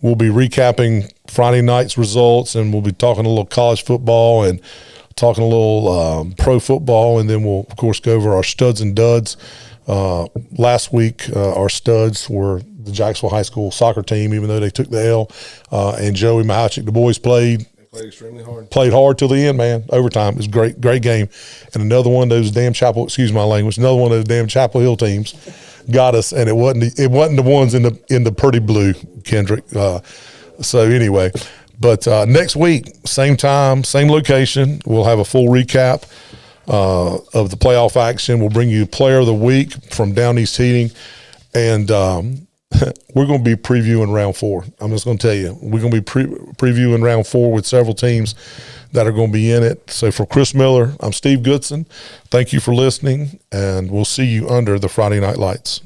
[SPEAKER 1] We'll be recapping Friday night's results, and we'll be talking a little college football and talking a little pro football, and then we'll, of course, go over our studs and duds Last week, our studs were the Jacksonville High School soccer team, even though they took the L. And Joey Mahachik, the boys played
[SPEAKER 4] extremely hard.
[SPEAKER 1] Played hard till the end, man. Overtime. It was a great game. And another one of those damn excuse my language, another one of those damn Chapel Hill teams got us, and it wasn't the ones in the pretty blue, Kendrick. So anyway, but next week, same time, same location, we'll have a full recap of the playoff action. We'll bring you Player of the Week from Down East Heating, and we're going to be previewing round 4. I'm just going to tell you, we're going to be previewing round 4 with several teams that are going to be in it. So for Chris Miller, I'm Steve Goodson. Thank you for listening, and we'll see you under the Friday Night Lights.